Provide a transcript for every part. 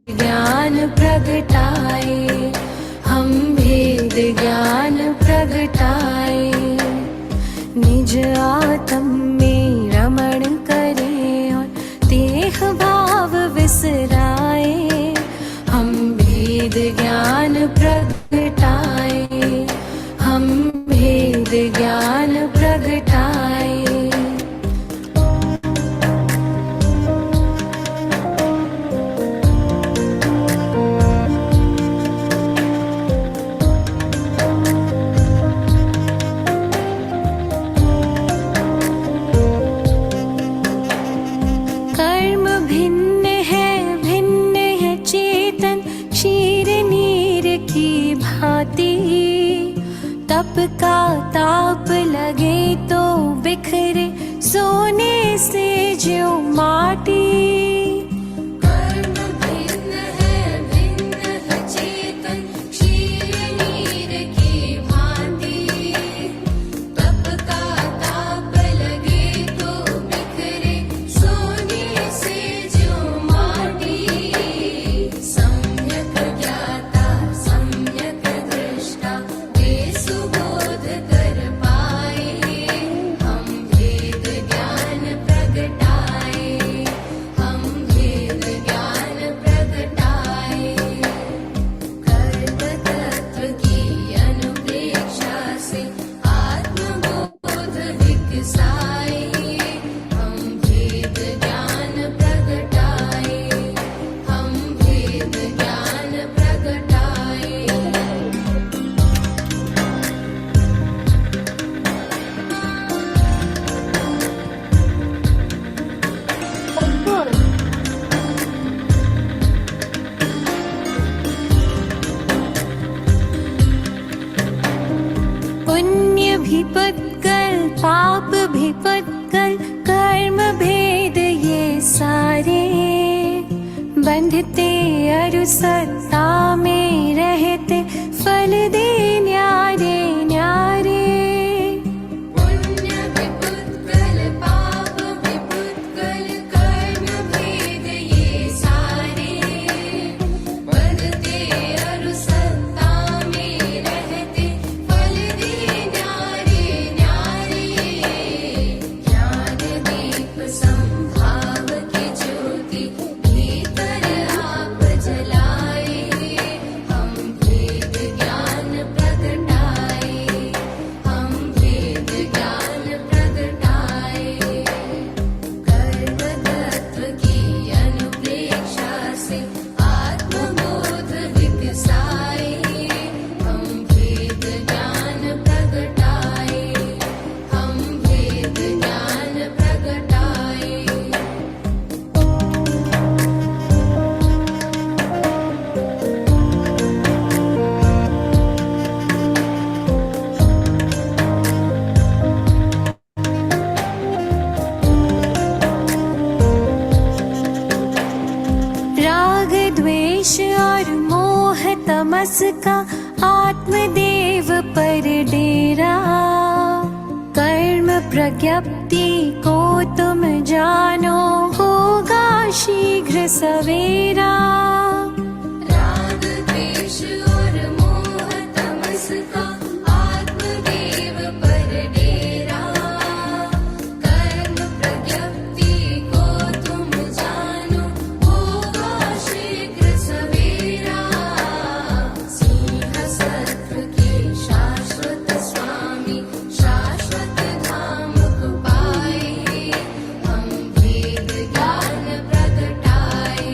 ज्ञान प्रगटाए, हम भेद ज्ञान प्रगटाए। निज आत्म में रमण करें और देह भाव विसराए, हम भेद ज्ञान प्रगटाए, हम भेद ज्ञान प्रगटाए। तप का ताप लगे तो बिखरे सोने से जो माटी। कर्म भिन्न है चेतन क्षीर नीर की भांति। तप का ताप लगे तो बिखरे सोने से जो माटी। सम्यक ज्ञाता सम्यक दृष्टा सुबोध कर पाए, हम भेद ज्ञान प्रगटाए, हम भेद ज्ञान प्रगटाए। कर्म तत्व की अनुप्रेक्षा से आत्मबोध विकसाए, हम भेद ज्ञान प्रगटाए, हम भेद ज्ञान प्रगटाए। पुण्य भी पुत्कल पाप भी पुत्कल, कर्म भेद ये सारे। बंधते अरु सत्ता में रहते, फल दे न्यारे न्यारे। पुण्य भी पुत्कल पाप भी पुत्कल, कर्म भेद ये सारे। बंधते अरु सत्ता में रहते, फल दे न्यारे न्यारे। ज्ञान दीप संभाव की ज्योति भीतर आप जलाए, हम भेद ज्ञान प्रगटाए, हम भेद ज्ञान प्रगटाए। कर्म तत्व की अनुप्रेक्षा से आत्मबोध विकसाए, हम भेद ज्ञान प्रगटाए, हम भेद ज्ञान प्रगटाए। राग द्वेष और मोह तमस का आत्मदेव पर डेरा। कर्म प्रज्ञप्ति को तुम जानो, होगा शीघ्र सवेरा। राग द्वेष और मोह तमस का आत्मदेव पर डेरा। कर्म प्रज्ञप्ति को तुम जानो, होगा शीघ्र सवेरा। सिंह सत्व के शाश्वत स्वामी, शाश्वत धाम को पाए, हम भेद ज्ञान प्रगटाए,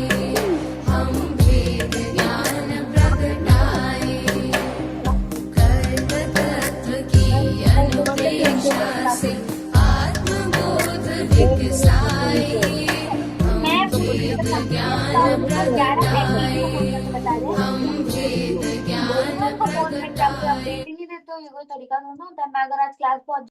हम भेद ज्ञान प्रगटाए। कर्म तत्व की अनुप्रेक्षा से आत्मबोध विकसाए, हम भेद ज्ञान प्रगटाए, हम भेद ज्ञान प्रगटाए। तो ये कोई तरीका नहीं होता। मैं अगर आज क्लास पहुंच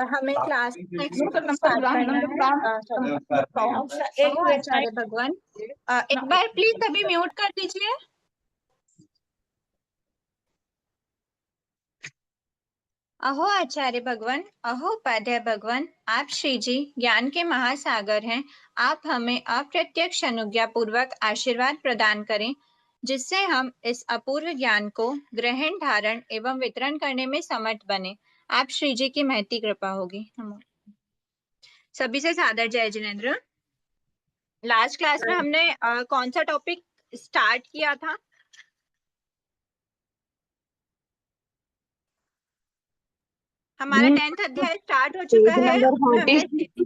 हमें क्लास नेक्स्ट स्टार्ट करना है। एक मिनट भगवान। एक बार प्लीज सभी म्यूट कर दीजिए। अहो आचार्य भगवान, अहो उपाध्याय भगवान, आप श्री जी ज्ञान के महासागर हैं। आप हमें अप्रत्यक्ष अनुज्ञा पूर्वक आशीर्वाद प्रदान करें, जिससे हम इस अपूर्व ज्ञान को ग्रहण, धारण एवं वितरण करने में समर्थ बने। आप श्री जी की महती कृपा होगी। नमो। सभी से सादर जय जिनेन्द्र। लास्ट क्लास में हमने कौन सा टॉपिक स्टार्ट किया था? हमारा 10th अध्याय स्टार्ट हो चुका है। हमने स्थिति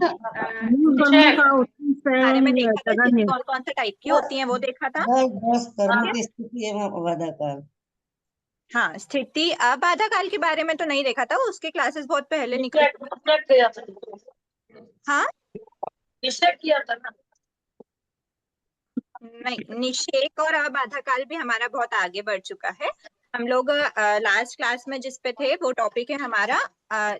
बारे में देखा था, स्थिति कौन कौन से टाइप की होती हैं वो देखा था। स्थिति एवं बाधाकाल। हाँ, स्थिति अबाधा काल के बारे में तो नहीं देखा था, उसके क्लासेस बहुत पहले निकल गया था। हाँ निषेध किया था ना। नहीं, निषेक और अबाधा काल भी हमारा बहुत आगे बढ़ चुका है। हम लोग लास्ट क्लास में जिस पे थे वो टॉपिक है हमारा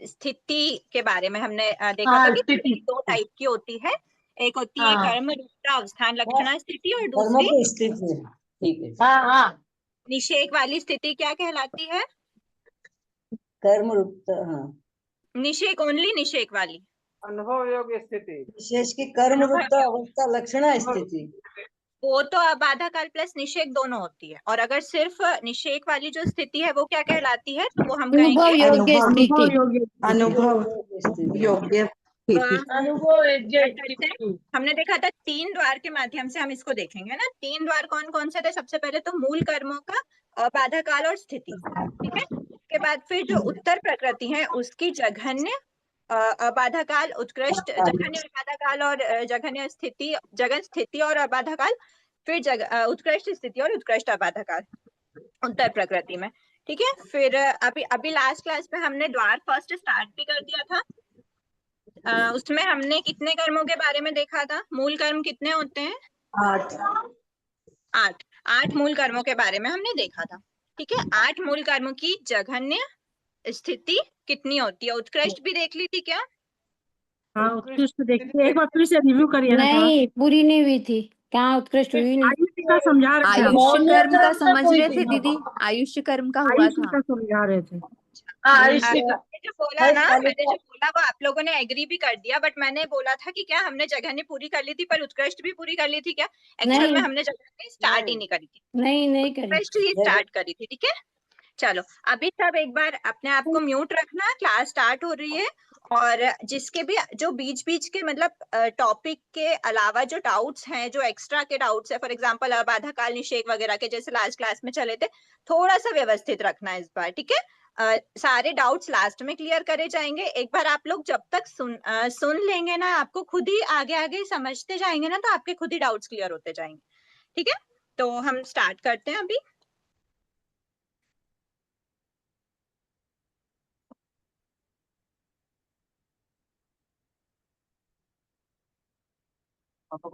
स्थिति के बारे में। हमने देखा था कि स्थिति दो टाइप की होती है, एक होती है कर्म रूपता अवस्थान लक्षणा स्थिति और दूसरी स्थिति। ठीक है। हाँ निषेक वाली स्थिति क्या कहलाती है? कर्म रूपता। हाँ, निषेक ओनली निषेक वाली अनुभव योग्य स्थिति। विशेष की कर्म रूपता अवस्था लक्षणा स्थिति। वो तो अबाधा काल प्लस निषेक दोनों होती है। और अगर सिर्फ निषेक वाली जो स्थिति है वो क्या कहलाती है, तो वो हम अनुभव कहेंगे योग्य स्थिति। अनुभव योग्य अनुभव योग्य स्थिति। हमने देखा था 3 द्वार के माध्यम से हम इसको देखेंगे ना। 3 द्वार कौन कौन से थे? सबसे पहले तो मूल कर्मों का, अबाधा काल और स्थिति। ठीक है, उसके बाद फिर जो उत्तर प्रकृति है उसकी जघन्य, अबाधा काल, उत्कृष्ट, जघन्य अबाधा काल और जघन्य स्थिति, जगन स्थिति और अबाधा काल, फिर उत्कृष्ट स्थिति और उत्कृष्ट अबाधा काल उत्तर प्रकृति में। ठीक है, फिर अभी लास्ट क्लास में हमने द्वार फर्स्ट स्टार्ट भी कर दिया था। उसमें हमने कितने कर्मों के बारे में देखा था? मूल कर्म कितने होते हैं? 8 मूल कर्मों के बारे में हमने देखा था। ठीक है, 8 मूल कर्मों की जघन्य स्थिति कितनी होती है? उत्कृष्ट भी देख ली थी क्या? हाँ, उत्कृष्ट देखिए, एक बार फिर से रिव्यू करिए ना। नहीं, पूरी नहीं हुई थी। क्या उत्कृष्ट हुई नहीं? आयुष्य का समझा रहे थे, आयुष्य कर्म का समझ रहे थे दीदी, आयुष्य कर्म का हुआ आयुष्य था। का समझा रहे थे। जो बोला ना, मैंने जो बोला वो आप लोगों ने एग्री भी कर दिया, बट मैंने बोला था कि क्या हमने जघन्य पूरी कर ली थी पर उत्कृष्ट भी पूरी कर ली थी क्या? एक्चुअल में नहीं। हमने जघन्य स्टार्ट ही नहीं करी थी, नहीं करी। उत्कृष्ट ही स्टार्ट करी थी। ठीक है, चलो अभी सब एक बार अपने आप को म्यूट रखना, क्लास स्टार्ट हो रही है। और जिसके भी जो बीच बीच के मतलब टॉपिक के अलावा जो डाउट्स हैं, जो एक्स्ट्रा के डाउट्स है, फॉर एग्जांपल अबाधा काल निषेक वगैरह के जैसे लास्ट क्लास में चले थे, थोड़ा सा व्यवस्थित रखना इस बार। ठीक है, सारे डाउट्स लास्ट में क्लियर करे जाएंगे। एक बार आप लोग जब तक सुन लेंगे ना, आपको खुद ही आगे आगे समझते जाएंगे ना, तो आपके खुद ही डाउट्स क्लियर होते जाएंगे। ठीक है, तो हम स्टार्ट करते हैं अभी। हम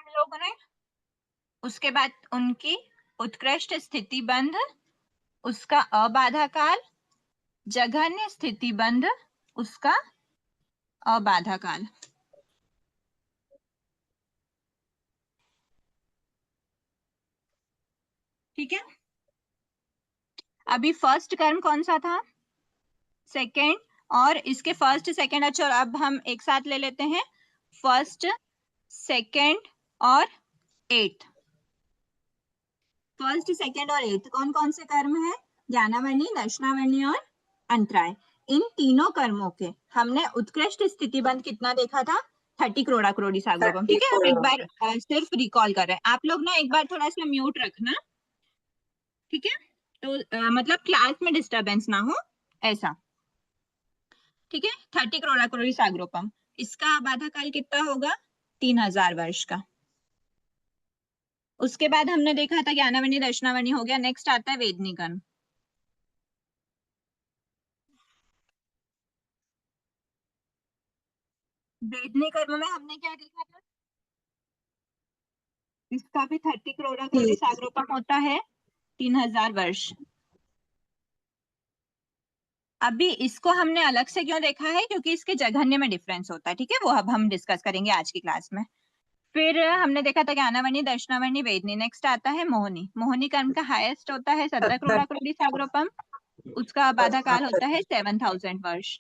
लोगों ने उसके बाद उनकी उत्कृष्ट स्थिति बंध, उसका अबाधा काल, जघन्य स्थिति बंध, उसका अबाधा काल। ठीक है, अभी फर्स्ट कर्म कौन सा था? सेकंड, और इसके फर्स्ट सेकंड। अच्छा, अब हम एक साथ ले लेते हैं फर्स्ट, सेकंड और एट्थ। फर्स्ट, सेकंड और एट्थ कौन कौन से कर्म है? ज्ञानावर्णी, दर्शनावर्णी और अंतराय। इन तीनों कर्मों के हमने उत्कृष्ट स्थिति बंध कितना देखा था? 30 करोड़ा करोड़ी सागरोपम। ठीक है, हम एक बार सिर्फ रिकॉल कर रहे हैं। आप लोग ना एक बार थोड़ा सा म्यूट रखना, ठीक है, तो मतलब क्लास में डिस्टरबेंस ना हो ऐसा। ठीक है, 30 करोड़ा करोड़ी सागरोपम, इसका आबाधा काल कितना होगा? 3000 वर्ष का। उसके बाद हमने देखा था ज्ञानावर्णी, दर्शनावर्णी हो गया। नेक्स्ट आता है वेदनी कर्म। वेदनी कर्म में हमने क्या देखा था? इसका भी 30 करोड़ करोड़ी सागरोपम होता है, 3000 वर्ष। अभी इसको हमने अलग से क्यों देखा है, क्योंकि इसके जघन्य में डिफरेंस होता है, ठीक है, वो अब हम डिस्कस करेंगे आज की क्लास में। फिर हमने देखा था ज्ञानावर्णी, दर्शनावर्णी, वेदनी। नेक्स्ट आता है मोहिनी। मोहिनी कर्म का हाईएस्ट होता है 17 करोड़ करोड़ी सागरोपम, उसका बाधा काल होता है 7000 वर्ष।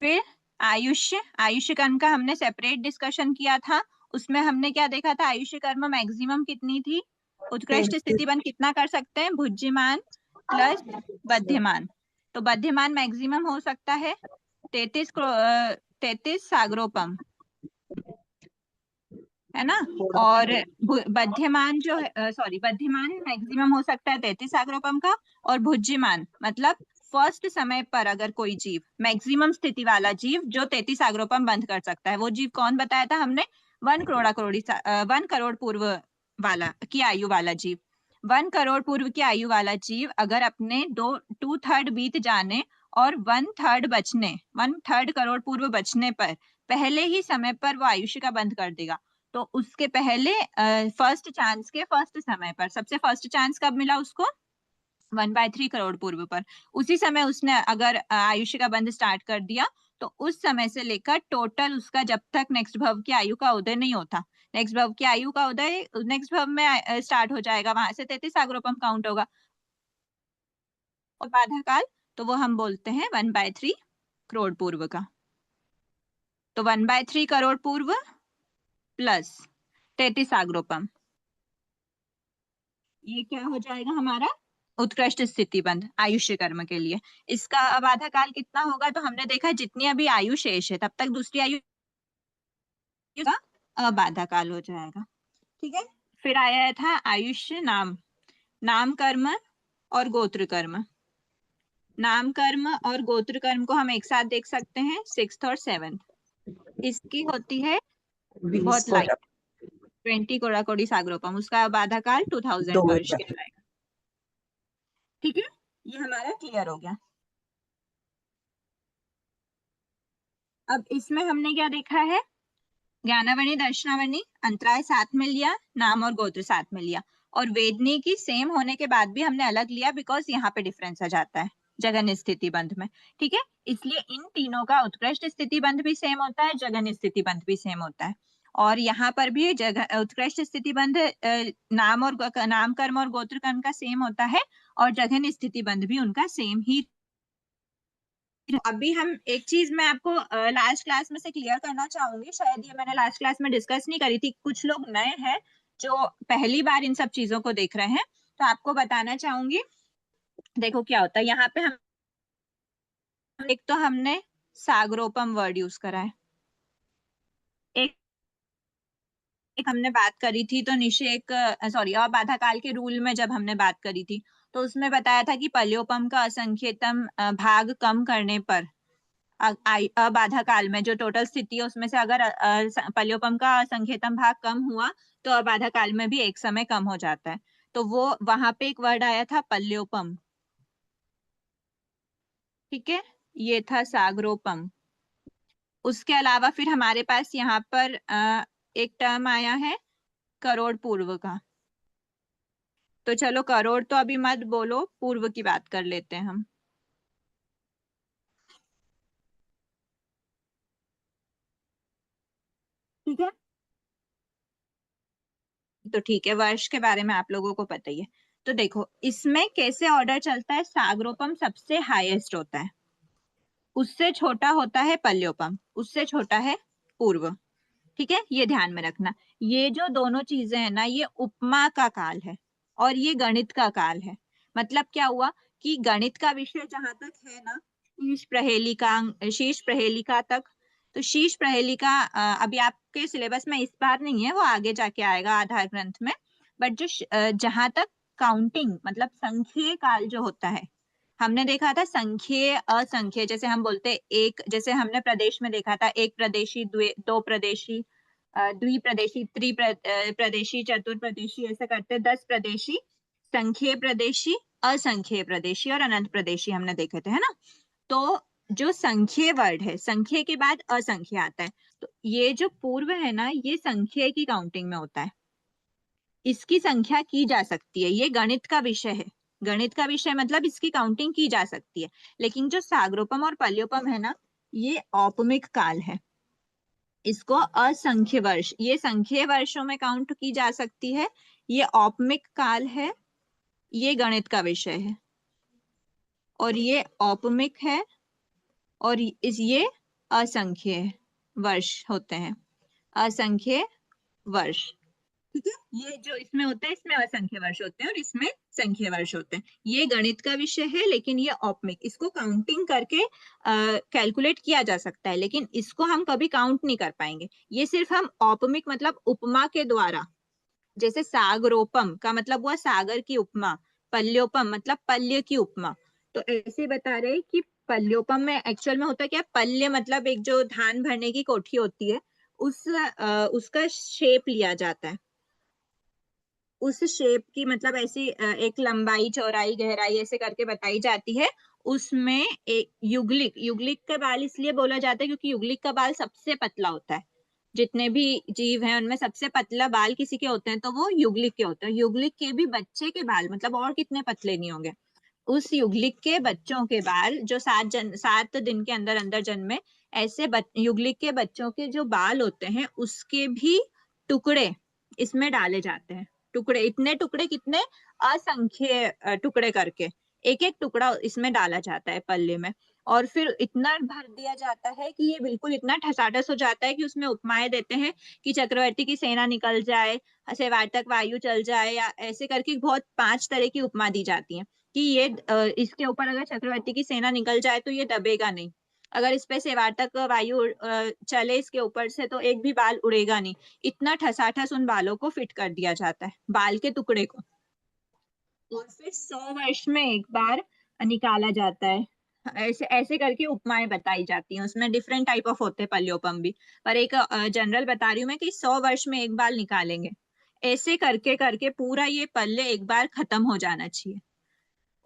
फिर आयुष्य, आयुष्य कर्म का हमने सेपरेट डिस्कशन किया था। उसमें हमने क्या देखा था, आयुष्य कर्म मैक्सिमम कितनी थी, उत्कृष्ट स्थिति बंद कितना कर सकते हैं, भुज्यमान प्लस बध्यमान। तो बध्यमान मैक्सिमम हो सकता है 33 सागरोपम, है ना। और बध्यमान जो है, सॉरी, बध्यमान मैक्सिमम हो सकता है 33 सागरोपम का। और भुज्यमान मतलब फर्स्ट समय पर अगर कोई जीव, मैक्सिमम स्थिति वाला जीव जो 33 सागरोपम बंद कर सकता है, वो जीव कौन बताया था हमने, 1 करोड़ पूर्व वाला की आयु वाला जीव। 1 करोड़ पूर्व की आयु वाला जीव अगर अपने 2/3 बीत जाने और 1/3 करोड़ पूर्व बचने पर पहले ही समय पर वो आयुष्य का बंद कर देगा। तो उसके पहले फर्स्ट चांस के फर्स्ट समय पर, सबसे फर्स्ट चांस कब मिला उसको, 1/3 करोड़ पूर्व पर, उसी समय उसने अगर आयुष्य का बंध स्टार्ट कर दिया, तो उस समय से लेकर टोटल उसका जब तक नेक्स्ट भव की आयु का उदय नहीं होता, नेक्स्ट भव की आयु का उदय नेक्स्ट भव में स्टार्ट हो जाएगा, वहां से 33 सागरोपम काउंट होगा। और बाधा काल तो वो हम बोलते हैं 1/3 करोड़ पूर्व का। तो 1/3 करोड़ पूर्व प्लस 33 सागरोपम, ये क्या हो जाएगा हमारा, उत्कृष्ट स्थिति बंध आयुष्य कर्म के लिए। इसका बाधा काल कितना होगा, तो हमने देखा जितनी अभी आयु शेष है तब तक दूसरी आयु का अबाधा काल हो जाएगा, ठीक है। फिर आया था आयुष्य नाम, नाम कर्म और गोत्र कर्म। नाम कर्म और गोत्र कर्म को हम एक साथ देख सकते हैं, 6th और 7th। इसकी होती है बहुत लाइट, 20 कोड़ा कोड़ी सागरोपम, उसका बाधा काल 2000 वर्ष के आएगा, ठीक है। ये हमारा क्लियर हो गया। अब इसमें हमने क्या देखा है, ज्ञानावर्णी, दर्शनावर्णी अंतराय साथ में लिया, नाम और गोत्र साथ में लिया, और वेदनी की सेम होने के बाद भी हमने अलग लिया, बिकॉज यहाँ पे डिफरेंस आ जाता है जघन्य स्थिति बंध में, ठीक है। इसलिए इन तीनों का उत्कृष्ट स्थिति बंध भी सेम होता है, जघन्य स्थिति बंध भी सेम होता है। और यहाँ पर भी उत्कृष्ट स्थिति बंध नाम कर्म और गोत्र कर्म का सेम होता है, और जघन्य स्थिति बंध भी उनका सेम ही। अभी हम एक चीज मैं आपको लास्ट क्लास में से क्लियर करना चाहूंगी, शायद ये मैंने लास्ट क्लास में डिस्कस नहीं करी थी, कुछ लोग नए हैं जो पहली बार इन सब चीजों को देख रहे हैं, तो आपको बताना चाहूंगी। देखो क्या होता है यहाँ पे, हम एक तो हमने सागरोपम वर्ड यूज करा है, एक हमने बात करी थी तो निषेक सॉरी अबाधा काल के रूल में जब हमने बात करी थी, तो उसमें बताया था कि पल्योपम का असंख्यतम भाग कम करने पर अबाधा काल में जो टोटल स्थिति है उसमें से अगर पल्योपम का संख्यतम भाग कम हुआ तो अबाधा काल में भी एक समय कम हो जाता है। तो वो वहां पे एक वर्ड आया था पल्योपम, ठीक है, ये था सागरोपम। उसके अलावा फिर हमारे पास यहाँ पर एक टर्म आया है करोड़ पूर्व का। तो चलो करोड़ तो अभी मत बोलो, पूर्व की बात कर लेते हैं हम, ठीक है। तो ठीक है, वर्ष के बारे में आप लोगों को पता ही है। तो देखो इसमें कैसे ऑर्डर चलता है, सागरोपम सबसे हाईएस्ट होता है, उससे छोटा होता है पल्योपम, उससे छोटा है पूर्व, ठीक है, ये ध्यान में रखना। ये जो दोनों चीजें हैं ना, ये उपमा का काल है और ये गणित का काल है। मतलब क्या हुआ कि गणित का विषय जहां तक है ना, शीश प्रहेलिका तक, तो शीश प्रहेलिका अभी आपके सिलेबस में इस बार नहीं है, वो आगे जाके आएगा आधार ग्रंथ में। बट जो जहां तक काउंटिंग मतलब संख्यीय काल जो होता है, हमने देखा था संख्यीय असंख्यीय, जैसे हम बोलते एक, जैसे हमने प्रदेश में देखा था एक प्रदेशी, दो प्रदेशी, द्विप्रदेशी, प्रदेशी, चतुर्प्रदेशी, ऐसे करते 10 प्रदेशी, संख्यीय प्रदेशी, असंख्यीय प्रदेशी और अनंत प्रदेशी हमने देखे थे, है ना। तो जो संख्यीय वर्ड है, संख्यीय के बाद असंख्यीय आता है, तो ये जो पूर्व है ना, ये संख्यीय की काउंटिंग में होता है, इसकी संख्या की जा सकती है, ये गणित का विषय है, गणित का विषय मतलब इसकी काउंटिंग की जा सकती है। लेकिन जो सागरोपम और पल्योपम है ना, ये औपमिक काल है। इसको असंख्य वर्ष, ये संख्य वर्षों में काउंट की जा सकती है। ये औपमिक काल है, ये गणित का विषय है, और ये औपमिक है, और ये असंख्य वर्ष होते हैं, असंख्य वर्ष। ठीक है, ये जो इसमें होता है इसमें असंख्य वर्ष होते हैं और इसमें संख्य वर्ष होते हैं। ये गणित का विषय है, लेकिन ये औपमिक, इसको काउंटिंग करके कैलकुलेट किया जा सकता है, लेकिन इसको हम कभी काउंट नहीं कर पाएंगे। ये सिर्फ हम औपमिक मतलब उपमा के द्वारा, जैसे सागरोपम का मतलब हुआ सागर की उपमा, पल्योपम मतलब पल्य की उपमा, तो ऐसे बता रहे कि पल्योपम में एक्चुअल में होता क्या, पल्य मतलब एक जो धान भरने की कोठी होती है, उसका शेप लिया जाता है। उस शेप की मतलब ऐसी एक लंबाई चौड़ाई गहराई ऐसे करके बताई जाती है। उसमें एक युगलिक, युगलिक का बाल इसलिए बोला जाता है क्योंकि युगलिक का बाल सबसे पतला होता है। जितने भी जीव हैं उनमें सबसे पतला बाल किसी के होते हैं तो वो युगलिक के होते हैं। युगलिक के भी बच्चे के बाल मतलब और कितने पतले नहीं होंगे, उस युगलिक के बच्चों के बाल जो 7 दिन के अंदर अंदर जन्मे, ऐसे युगलिक के बच्चों के जो बाल होते हैं उसके भी टुकड़े इसमें डाले जाते हैं। टुकड़े, इतने टुकड़े कितने, असंख्य टुकड़े करके एक एक टुकड़ा इसमें डाला जाता है पल्ले में, और फिर इतना भर दिया जाता है कि ये बिल्कुल इतना ठसाठस हो जाता है कि उसमें उपमाएं देते हैं कि चक्रवर्ती की सेना निकल जाए, सेवार्तक वायु चल जाए, या ऐसे करके बहुत 5 तरह की उपमा दी जाती है कि ये इसके ऊपर अगर चक्रवर्ती की सेना निकल जाए तो ये दबेगा नहीं, अगर इस पे सेवार्तक वायु चले इसके ऊपर से तो एक भी बाल उड़ेगा नहीं। इतना ठसाठस उन बालों को फिट कर दिया जाता है, बाल के टुकड़े को, और फिर 100 वर्ष में एक बार निकाला जाता है। ऐसे ऐसे करके उपमाएं बताई जाती हैं, उसमें डिफरेंट टाइप ऑफ होते हैं पल्योपम भी, पर एक जनरल बता रही हूँ मैं कि 100 वर्ष में एक बार निकालेंगे। ऐसे करके करके पूरा ये पल्ले एक बार खत्म हो जाना चाहिए,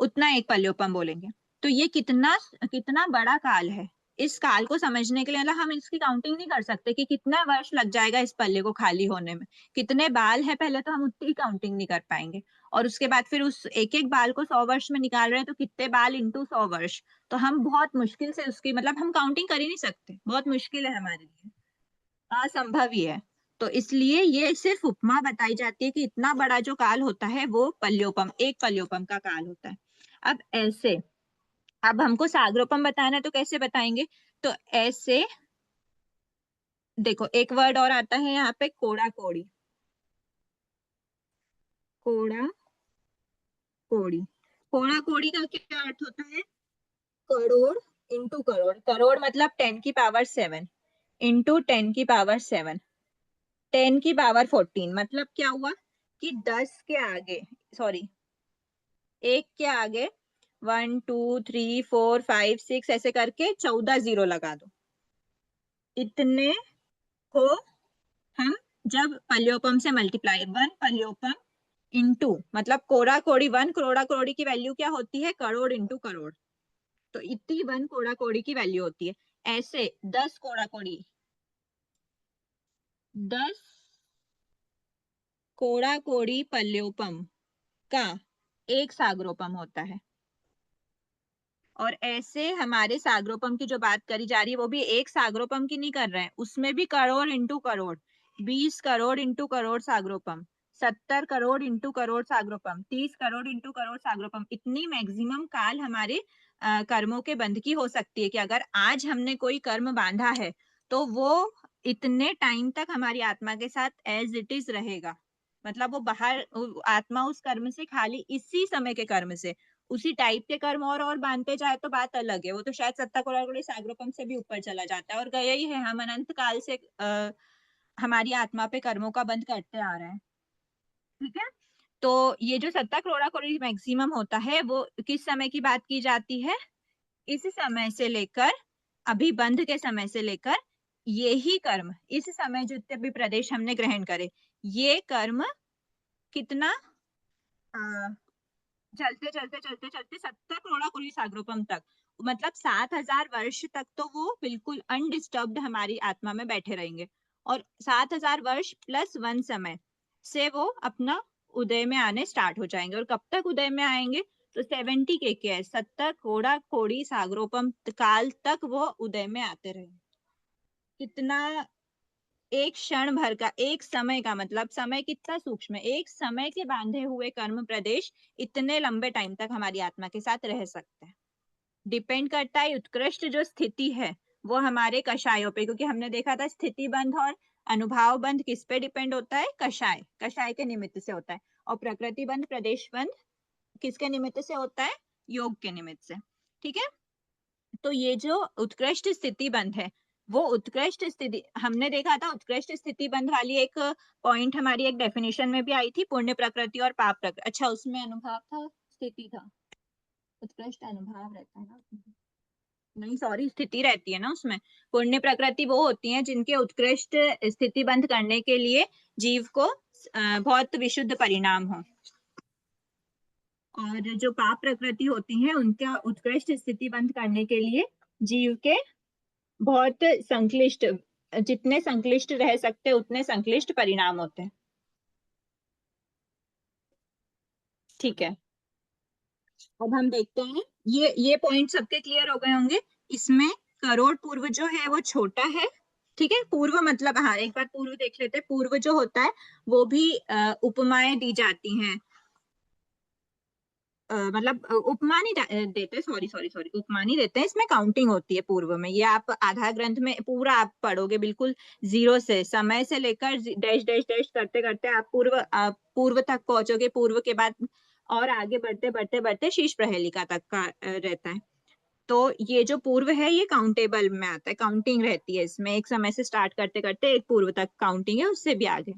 उतना एक पल्योपम बोलेंगे। तो ये कितना कितना बड़ा काल है। इस काल को समझने के लिए मतलब हम इसकी काउंटिंग नहीं कर सकते कि कितना वर्ष लग जाएगा इस पल्ले को खाली होने में, कितने बाल है पहले तो हम उतनी काउंटिंग नहीं कर पाएंगे, और उसके बाद फिर उस एक एक बाल को 100 वर्ष में निकाल रहे हैं तो कितने बाल इंटू 100 वर्ष, तो हम बहुत मुश्किल से उसकी मतलब हम काउंटिंग कर ही नहीं सकते, बहुत मुश्किल है हमारे लिए, असंभव ही है। तो इसलिए ये सिर्फ उपमा बताई जाती है कि इतना बड़ा जो काल होता है वो पल्योपम, एक पल्योपम का काल होता है। अब ऐसे, अब हमको सागरोपम बताना है तो कैसे बताएंगे, तो ऐसे देखो एक वर्ड और आता है यहाँ पे, कोड़ा कोड़ी, कोड़ा कोड़ी। कोड़ा कोड़ी का क्या अर्थ होता है, करोड़ इंटू करोड़, करोड़ मतलब 10 की पावर 7 इंटू 10 की पावर 7, 10 की पावर 14 मतलब क्या हुआ कि 10 के आगे, सॉरी 1 के आगे 1 2 3 4 5 6 ऐसे करके 14 जीरो लगा दो। इतने को हम जब पल्योपम से मल्टीप्लाई, 1 पल्योपम इंटू मतलब कोड़ा कोड़ी, 1 करोड़ा कोड़ी की वैल्यू क्या होती है, करोड़ इंटू करोड़, तो इतनी 1 कोड़ा कोड़ी की वैल्यू होती है। ऐसे 10 कोड़ा कोड़ी, 10 कोड़ा कोड़ी पल्योपम का एक सागरोपम होता है। और ऐसे हमारे सागरोपम की जो बात करी जा रही है वो भी एक सागरोपम की नहीं कर रहे हैं, उसमें भी करोड़ इंटू करोड़, 20 करोड़ इंटू करोड़ सागरोपम, 70 करोड़ इंटू करोड़ सागरोपम, 30 करोड़ इंटू करोड़ सागरोपम। इतनी मैक्सिमम काल हमारे कर्मों के बंध की हो सकती है कि अगर आज हमने कोई कर्म बांधा है तो वो इतने टाइम तक हमारी आत्मा के साथ एज इट इज रहेगा, मतलब वो बाहर, आत्मा उस कर्म से खाली, इसी समय के कर्म से उसी टाइप के कर्म और बांधते जाए तो बात अलग है, वो तो शायद 70 करोड़ सागरोपम से भी ऊपर चला जाता है, और गया ही है, हम अनंत काल से हमारी आत्मा पे कर्मों का बंध करते आ रहे हैं। ठीक है, तो ये जो 70 करोड़ मैक्सिमम होता है वो किस समय की बात की जाती है, इस समय से लेकर अभी बंध के समय से लेकर ये ही कर्म, इस समय जितने भी प्रदेश हमने ग्रहण करे, ये कर्म कितना चलते चलते चलते चलते 70 करोड़ सागरोपम तक, मतलब 7000 वर्ष तक तो वो बिल्कुल अनडिस्टर्ब्ड हमारी आत्मा में बैठे रहेंगे, और 7000 वर्ष प्लस 1 समय से वो अपना उदय में आने स्टार्ट हो जाएंगे। और कब तक उदय में आएंगे, तो 70 के है, 70 कोड़ा कोड़ी सागरोपम काल तक वो उदय में आते रहे। कितना, एक क्षण भर का, एक समय का मतलब समय कितना सूक्ष्म है, एक समय के बांधे हुए कर्म प्रदेश इतने लंबे टाइम तक हमारी आत्मा के साथ रह सकते हैं। डिपेंड करता है उत्कृष्ट जो स्थिति है वो हमारे कषायों पे, क्योंकि हमने देखा था स्थिति बंध और अनुभाव बंध किस पे डिपेंड होता है, कषाय, कषाय के निमित्त से होता है। और प्रकृति बंध प्रदेश बंध किसके निमित्त से होता है, योग के निमित्त से। ठीक है, तो ये जो उत्कृष्ट स्थिति बंध है वो उत्कृष्ट स्थिति, हमने देखा था उत्कृष्ट स्थिति बंध वाली एक पॉइंट हमारी एक डेफिनेशन में भी आई थी, पुण्य प्रकृति और पाप प्रकृति। अच्छा, उसमें अनुभाव था, स्थिति था, उत्कृष्ट अनुभाव रहता है ना उसमें? नहीं सॉरी, स्थिति रहती है ना उसमें। पुण्य प्रकृति वो होती हैं जिनके उत्कृष्ट स्थिति बंध करने के लिए जीव को बहुत विशुद्ध परिणाम हो, और जो पाप प्रकृति होती हैं उनका उत्कृष्ट स्थिति बंध करने के लिए जीव के बहुत संक्लिष्ट, जितने संक्लिष्ट रह सकते उतने संक्लिष्ट परिणाम होते हैं। ठीक है, अब हम देखते हैं, ये पॉइंट सबके क्लियर हो गए होंगे। इसमें करोड़ पूर्व जो है वो छोटा है। ठीक है, पूर्व मतलब, हाँ एक बार पूर्व देख लेते हैं। पूर्व जो होता है वो भी उपमाएं दी जाती हैं, मतलब उपमा नहीं देते, सॉरी उपमा नहीं देते हैं, इसमें काउंटिंग होती है पूर्व में। ये आप आधार ग्रंथ में पूरा आप पढ़ोगे बिल्कुल जीरो से, समय से लेकर डैश डैश डैश करते करते आप पूर्व तक पहुंचोगे। पूर्व के बाद और आगे बढ़ते बढ़ते बढ़ते शीश प्रहेलिका तक का रहता है। तो ये जो पूर्व है ये काउंटेबल में आता है, काउंटिंग रहती है इसमें, एक समय से स्टार्ट करते करते एक पूर्व तक काउंटिंग है, उससे भी आगे।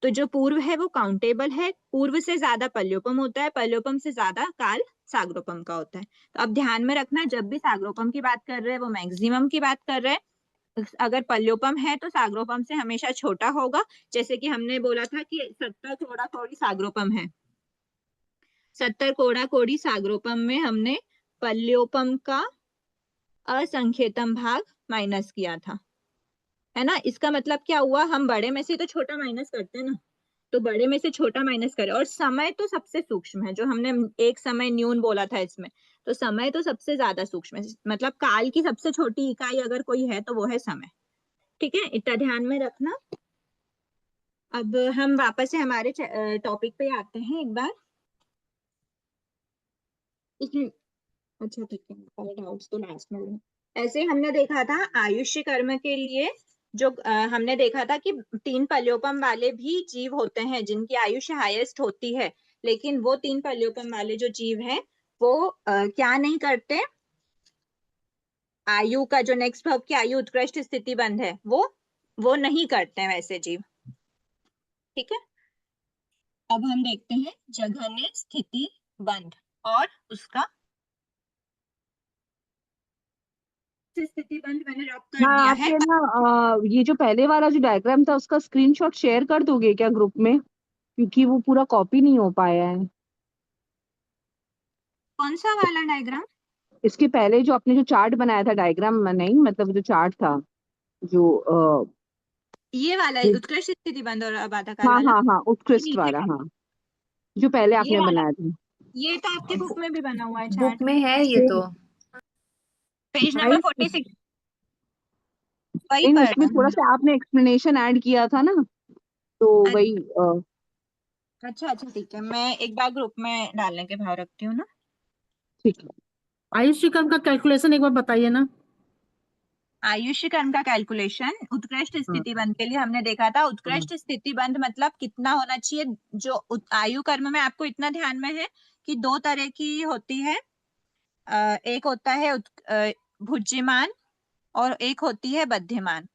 तो जो पूर्व है वो काउंटेबल है, पूर्व से ज्यादा पल्योपम होता है, पल्योपम से ज्यादा काल सागरोपम का होता है। तो अब ध्यान में रखना, जब भी सागरोपम की बात कर रहे हैं वो मैक्सिमम की बात कर रहे हैं। अगर पल्योपम है तो सागरोपम से हमेशा छोटा होगा। जैसे कि हमने बोला था कि 70 कोड़ा कोड़ी सागरोपम है, 70 कोड़ा कोड़ी सागरोपम में हमने पल्योपम का असंख्यतम भाग माइनस किया था, है ना। इसका मतलब क्या हुआ, हम बड़े में से तो छोटा माइनस करते हैं ना, तो बड़े में से छोटा माइनस करें। और समय तो सबसे सूक्ष्म है, जो हमने एक समय न्यून बोला था इसमें, तो समय तो सबसे ज्यादा सूक्ष्म है, मतलब काल की सबसे छोटी इकाई अगर कोई है तो वो है समय। ठीक है, इतना ध्यान में रखना। अब हम वापस से हमारे टॉपिक पे आते हैं एक बार। अच्छा ठीक है, पहले डाउट्स तो लास्ट में लूं। ऐसे हमने देखा था आयुष्य कर्म के लिए जो हमने देखा था कि 3 पल्योपम वाले भी जीव होते हैं जिनकी आयुष्य हाईएस्ट होती है, लेकिन वो 3 पल्योपम वाले जो जीव हैं वो क्या नहीं करते, आयु का जो नेक्स्ट भाव की आयु उत्कृष्ट स्थिति बंध है वो नहीं करते हैं वैसे जीव। ठीक है, अब हम देखते हैं जघन्य स्थिति बंध और उसका स्थिति बंध मैंने रब कर हाँ, दिया आप है। ये ना ये जो पहले वाला जो डायग्राम था उसका स्क्रीनशॉट शेयर कर दोगे क्या ग्रुप में, क्योंकि वो पूरा कॉपी नहीं हो पाया है। कौन सा वाला डायग्राम? इसके पहले जो आपने जो चार्ट बनाया था, डायग्राम नहीं मतलब जो चार्ट था, जो ये वाला जो- उत्कृष्ट स्थिति बंध और बाधाकाल हाँ वाला, हाँ हाँ, ये उत्कृष्ट नीचे वाला, का, हाँ जो पहले ये आपने वाला, बनाया था। ये तो आपके बुक में भी बना हुआ है बुक चार्ट, में है ये तो। पेज नंबर 46, वही नहीं, पढ़ उसमें रहा थोड़ा हूँ। सा आपने एक्सप्लेनेशन ऐड किया था ना, तो वही अच्छा अच्छा ठीक है, मैं एक बार ग्रुप में डालने के भाव रखती हूँ ना। ठीक है। आयुष्य कर्म का कैलकुलेशन एक बार बताइए ना। आयुष्य कर्म का कैलकुलेशन उत्कृष्ट हाँ, स्थिति बंध के लिए हमने देखा था। हाँ, उत्कृष्ट स्थिति बंध मतलब कितना होना चाहिए, जो आयु कर्म में आपको इतना ध्यान में है कि 2 तरह की होती है, एक होता है भुज्यमान और एक होती है बध्यमान।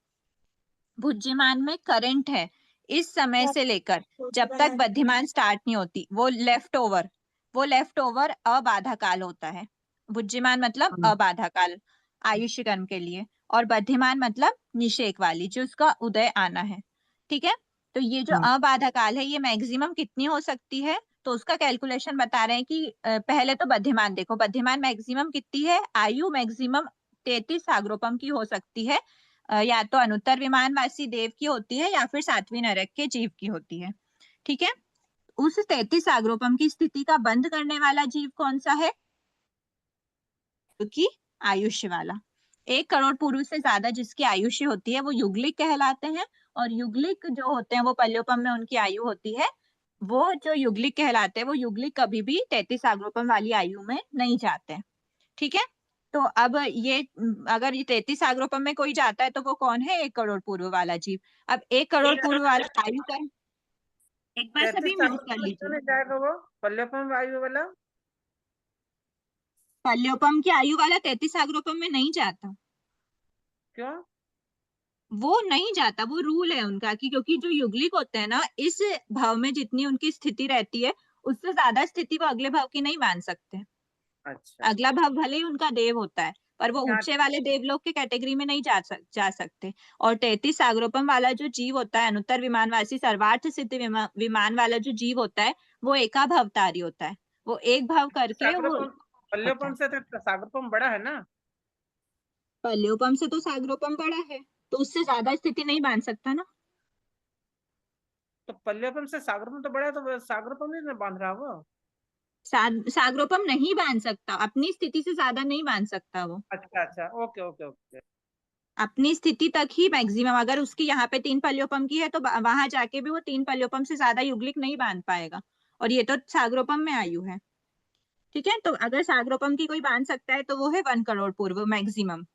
भुज्यमान में करंट है, इस समय से लेकर जब तक बध्यमान स्टार्ट नहीं होती वो लेफ्ट ओवर अबाधा काल होता है। भुज्यमान मतलब हाँ, अबाधा काल आयुष्य कर्म के लिए, और बध्यमान मतलब निषेक वाली जो उसका उदय आना है। ठीक है, तो ये जो हाँ, अबाधा काल है ये मैक्सिमम कितनी हो सकती है, तो उसका कैलकुलेशन बता रहे हैं कि पहले तो बध्यमान देखो, बध्यमान मैक्सिमम कितनी है, आयु मैक्सिमम 33 सागरोपम की हो सकती है, या तो अनुत्तर विमानवासी देव की होती है या फिर 7वीं नरक के जीव की होती है। ठीक है, उस 33 आग्रोपम की स्थिति का बंध करने वाला जीव कौन सा है? की आयुष्य वाला। 1 करोड़ पूर्व से ज्यादा जिसकी आयुष्य होती है वो युग्लिक कहलाते हैं, और युग्लिक जो होते हैं वो पल्योपम में उनकी आयु होती है। वो जो युग्लिक कहलाते हैं वो युग्लिक कभी भी 33 आग्रोपम वाली आयु में नहीं जाते। ठीक है, तो अब ये अगर ये 33 आग्रोपम में कोई जाता है तो वो कौन है? 1 करोड़ पूर्व वाला जीव। अब 1 करोड़ पूर्व वाला आयु का एक बार सभी म्यूट कर लीजिए। जाएगा वो पल्लेपन वायु वाला। पल्योपम की आयु वाला 33 आग्रोपम में नहीं जाता। क्यों? वो नहीं जाता, वो रूल है उनका कि क्योंकि जो युग्लिक होते हैं ना, इस भाव में जितनी उनकी स्थिति रहती है उससे ज्यादा स्थिति वो अगले भाव की नहीं मान सकते। अच्छा, अगला भाव भले ही उनका देव होता है पर वो ऊंचे वाले देवलोक के कैटेगरी में नहीं जा सकते। और 33 आग्रोपम वाला जो जीव होता है, अनुत्तर विमानवासी सर्वार्थ सिद्ध विमान वाला जो जीव होता है, वो एकाभावतारी होता है। वो एक भाव करके वो पल्लेपन से तो सागरपम बड़ा है ना। पल्योपम से तो साग्रोपम बड़ा है, तो उससे ज्यादा स्थिति नहीं बांध सकता ना। तो पल्लेपन से सागरपम तो बड़ा है, तो सागरपम नहीं ना बांध रहा वो। साग्रोपम नहीं बांध सकता, अपनी स्थिति से ज्यादा नहीं बांध सकता वो। अच्छा अच्छा, ओके ओके ओके। अपनी स्थिति तक ही मैक्सिमम, अगर उसकी यहाँ पे 3 पल्योपम की है तो वहां जाके भी वो 3 पल्योपम से ज्यादा युग्लिक नहीं बांध पाएगा, और ये तो साग्रोपम में आयु है। ठीक है, तो अगर साग्रोपम की कोई बांध सकता है तो वो है 1 करोड़ पूर्व, मैक्सिमम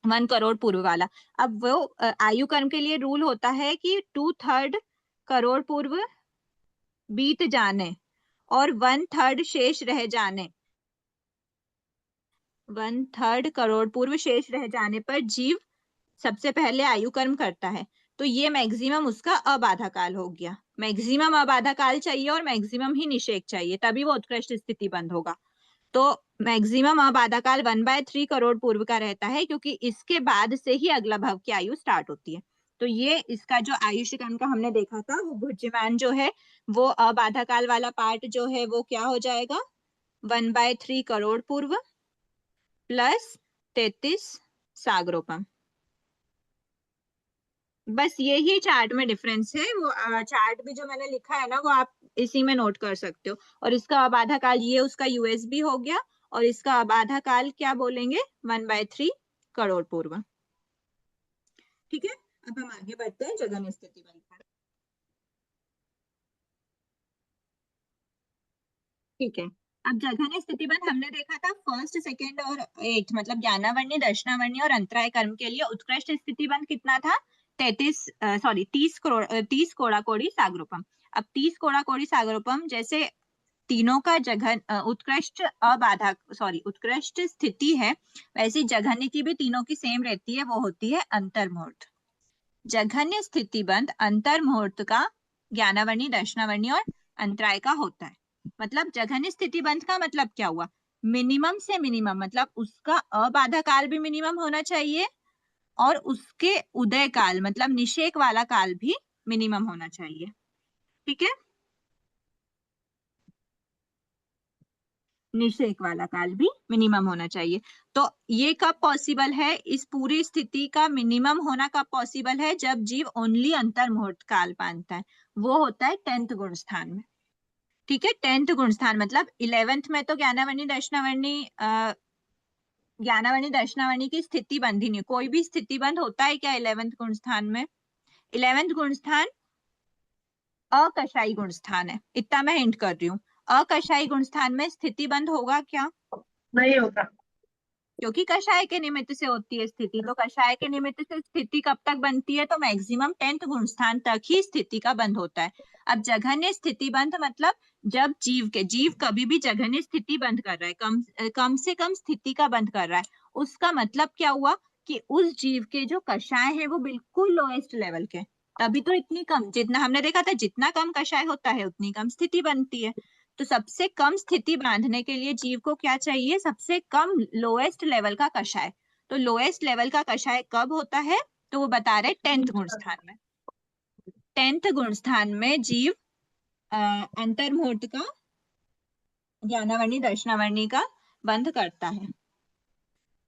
1 करोड़ पूर्व वाला। अब वो आयु कर्म के लिए रूल होता है कि 2/3 करोड़ पूर्व बीत जाने और 1/3 शेष रह जाने, 1/3 करोड़ पूर्व शेष रह जाने पर जीव सबसे पहले आयु कर्म करता है। तो ये मैक्सिमम उसका अबाधा काल हो गया। मैक्सिमम अबाधा काल चाहिए और मैक्सिमम ही निषेक चाहिए, तभी वो उत्कृष्ट स्थिति बंद होगा। तो मैक्सिमम अबाधा काल 1/3 करोड़ पूर्व का रहता है, क्योंकि इसके बाद से ही अगला भाव की आयु स्टार्ट होती है। तो ये इसका जो आयुष्य कर्म का हमने देखा था, वो भुज्यमान जो है वो अबाधा काल वाला पार्ट जो है वो क्या हो जाएगा? 1/3 करोड़ पूर्व प्लस 33 साग्रोपम। बस यही चार्ट में डिफरेंस है। वो चार्ट भी जो मैंने लिखा है ना, वो आप इसी में नोट कर सकते हो। और इसका अबाधा काल ये उसका यूएसबी हो गया, और इसका अबाधा काल क्या बोलेंगे? 1/3 करोड़ पूर्व। ठीक है, अब हम आगे बढ़ते हैं जगन स्थिति बंद पर। ठीक है, अब जघन्य स्थिति बंध हमने देखा था फर्स्ट, सेकंड और 8, मतलब ज्ञानावर्णी, दर्शनावर्णी और अंतराय कर्म के लिए उत्कृष्ट स्थिति बंध कितना था? 30 कोड़ा कोड़ी साग्रोपम। अब 30 कोड़ा कोड़ी साग्रोपम जैसे तीनों का जघन उत्कृष्ट स्थिति है, वैसे जघन्य की भी तीनों की सेम रहती है, वो होती है अंतर्मुहूर्त। जघन्य स्थिति बंध अंतर्मुहूर्त का ज्ञानावर्णी, दर्शनावर्णी और अंतराय का होता है। मतलब जघन्य स्थिति बंध का मतलब क्या हुआ? मिनिमम से मिनिमम, मतलब उसका अबाधा काल भी मिनिमम होना चाहिए और उसके उदय काल मतलब निषेक वाला काल भी मिनिमम होना चाहिए। ठीक है, निषेक वाला काल भी मिनिमम होना चाहिए। तो ये कब पॉसिबल है? इस पूरी स्थिति का मिनिमम होना कब पॉसिबल है? जब जीव ओनली अंतर्मुहूर्त काल मानता है, वो होता है 10th गुण स्थान में। ठीक है, 10th गुण स्थान मतलब 11th में तो ज्ञानावर्णी दर्शनावर्णी की स्थिति बंध ही नहीं, कोई भी स्थिति बंध होता है क्या 11th गुण स्थान में? 11th गुण स्थान अकशाई गुण स्थान है, इतना मैं हिंट कर रही हूँ। अकशाई गुण स्थान में स्थिति बंध होगा क्या? नहीं होगा, क्योंकि कषाय के निमित्त से होती है स्थिति। तो कषाय के निमित्त से स्थिति कब तक बनती है? तो मैक्सिमम 10th गुण स्थान तक ही स्थिति का बंध होता है। अब जघन्य स्थिति बंध मतलब जब जीव कभी भी जघन्य स्थिति बंध कर रहा है, कम से कम स्थिति का बंध कर रहा है, उसका मतलब क्या हुआ कि उस जीव के जो कषाय है वो बिल्कुल लोएस्ट लेवल के, तभी तो इतनी कम, जितना हमने देखा था जितना कम कषाय होता है उतनी कम स्थिति बनती है। तो सबसे कम स्थिति बांधने के लिए जीव को क्या चाहिए? सबसे कम लोएस्ट लेवल का कषाय। तो लोएस्ट लेवल का कषाय कब होता है? तो वो बता रहे 10th गुण स्थान में। 10th गुण स्थान में जीव अंतर्मुहूर्त का ज्ञानावर्णी दर्शनावर्णी का बंध करता है।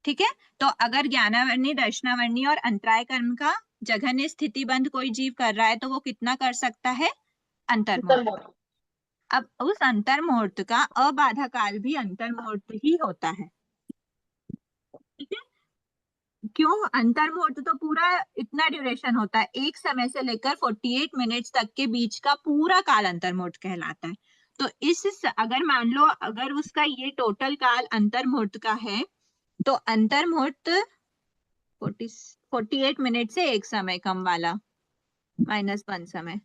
ठीक है, तो अगर ज्ञानावर्णी, दर्शनावर्णी और अंतराय कर्म का जघन्य स्थिति बंध कोई जीव कर रहा है तो वो कितना कर सकता है? अंतर्मुहूर्त। अब उस अंतर मुहूर्त का अबाधा काल भी अंतर मुहूर्त ही होता है। ठीक है, क्यों? अंतर मुहूर्त तो पूरा इतना ड्यूरेशन होता है, एक समय से लेकर 48 मिनट्स तक के बीच का पूरा काल अंतर मुहूर्त कहलाता है। तो अगर मान लो अगर उसका ये टोटल काल अंतर मुहूर्त का है, तो अंतर मुहूर्त 48 मिनट से एक समय कम वाला -1 समय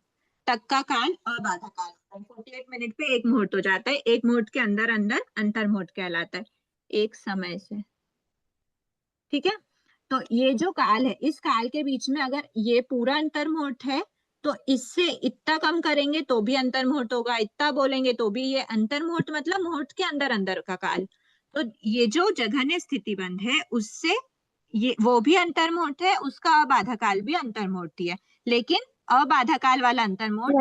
तक का काल अबाधा काल होता है। 48 मिनट पे एक मुहूर्त हो जाता है, एक मुहूर्त के अंदर अंदर अंतर मुहूर्त कहलाता है, एक समय से। ठीक है, तो ये जो काल है, इस काल के बीच में अगर ये पूरा अंतर मुहूर्त है, तो इससे इतना कम करेंगे तो भी अंतर मुहूर्त होगा, इतना बोलेंगे तो भी। ये अंतर मुहूर्त मतलब मुहूर्त के अंदर अंदर का काल। तो ये जो जघन्य स्थिति बंध है, उससे ये वो भी अंतर मुहूर्त है, उसका अबाधा काल भी अंतर मुहूर्त ही है। लेकिन अबाधा काल वाला अंतर मुहूर्त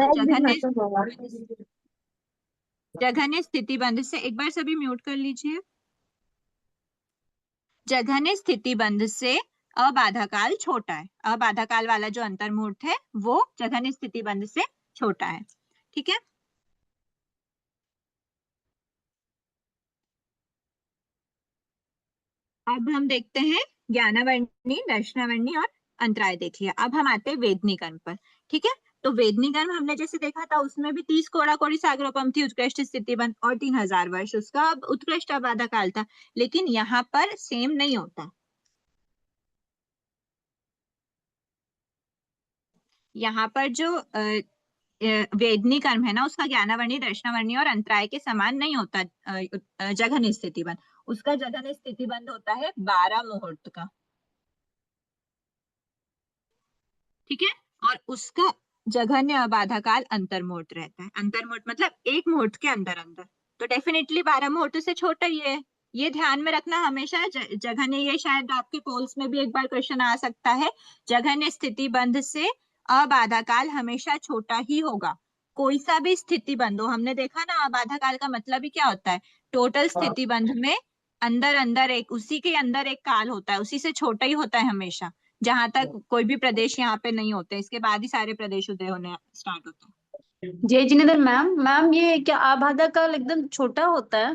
जघन्य स्थिति बंध से, एक बार सभी म्यूट कर लीजिए, जघन्य स्थिति बंध से अबाधा काल छोटा है। अबाधा काल वाला जो अंतर मुहूर्त है वो जघन्य स्थिति बंध से छोटा है। ठीक है, अब हम देखते हैं ज्ञानावर्णी, दर्शनावर्णी और अंतराय देख लिया। अब हम आते हैं वेदनी कर्म पर। ठीक है, तो वेदनी कर्म हमने जैसे देखा था, उसमें भी 30 कोड़ा कोड़ी सागरोपम थी, उत्कृष्ट स्थिति बंध और 3000 वर्ष उसका उत्कृष्ट अबाधा काल था। लेकिन यहाँ पर सेम नहीं होता। यहाँ पर जो वेदनी कर्म है ना, उसका ज्ञानावर्णी, दर्शनावर्णी और अंतराय के समान नहीं होता जघन्य स्थिति बंध। उसका जघन्य स्थिति बंध होता है 12 मुहूर्त का। ठीक है, और उसका जघन्य अबाधा काल अंतर मुहूर्त रहता है। अंतर मुहूर्त मतलब एक मुहूर्त के अंदर अंदर, तो डेफिनेटली 12 मुहूर्त से छोटा ही है। ये ध्यान में रखना हमेशा। जघन्य, ये शायद आपके पोल्स में भी एक बार क्वेश्चन आ सकता है, जघन्य स्थिति बंध से अबाधा काल हमेशा छोटा ही होगा। कोई सा भी स्थिति बंध हो, हमने देखा ना अबाधा काल का मतलब ही क्या होता है, टोटल स्थिति बंध में अंदर अंदर एक, उसी के अंदर एक काल होता है, उसी से छोटा ही होता है हमेशा, जहां तक कोई भी प्रदेश यहाँ पे नहीं होते, इसके बाद ही सारे प्रदेश उदय होने स्टार्ट होते हैं। जय जिनेंद्र मैम, ये क्या आबाधा काल एकदम छोटा होता है?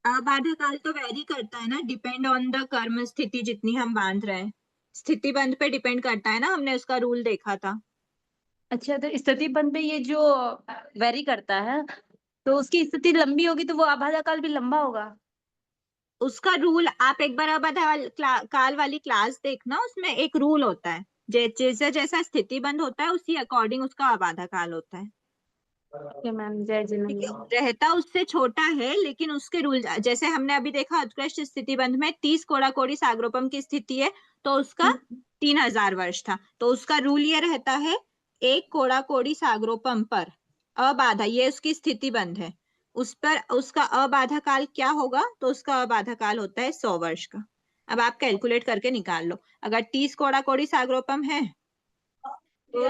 अबाधा काल तो वेरी करता है ना, डिपेंड ऑन द कर्म स्थिति जितनी हम बांध रहे हैं, स्थिति बंध पे डिपेंड करता है ना, हमने उसका रूल देखा था। अच्छा, तो स्थिति बंध पे ये जो वेरी करता है, तो उसकी स्थिति लंबी होगी तो वो आबाधा काल भी लंबा होगा? उसका रूल आप एक बार अबाधा काल वाली क्लास देखना, उसमें एक रूल होता है, जैसा जैसा स्थिति बंध होता है उसी अकॉर्डिंग उसका अबाधा काल होता है। मैम जय ठीक है, जिनेंद्र। रहता उससे छोटा है, लेकिन उसके रूल, जैसे हमने अभी देखा उत्कृष्ट स्थिति बंध में 30 कोड़ा कोड़ी सागरोपम की स्थिति है, तो उसका 3000 वर्ष था, तो उसका रूल ये रहता है, एक कोड़ा कोड़ी सागरोपम पर अबाधा, ये उसकी स्थिति बंध है, उस पर उसका अबाधा काल क्या होगा, तो उसका अबाधा काल होता है 100 वर्ष का। अब आप कैलकुलेट करके निकाल लो, अगर 30 कोड़ा कोड़ी सागरोपम है तो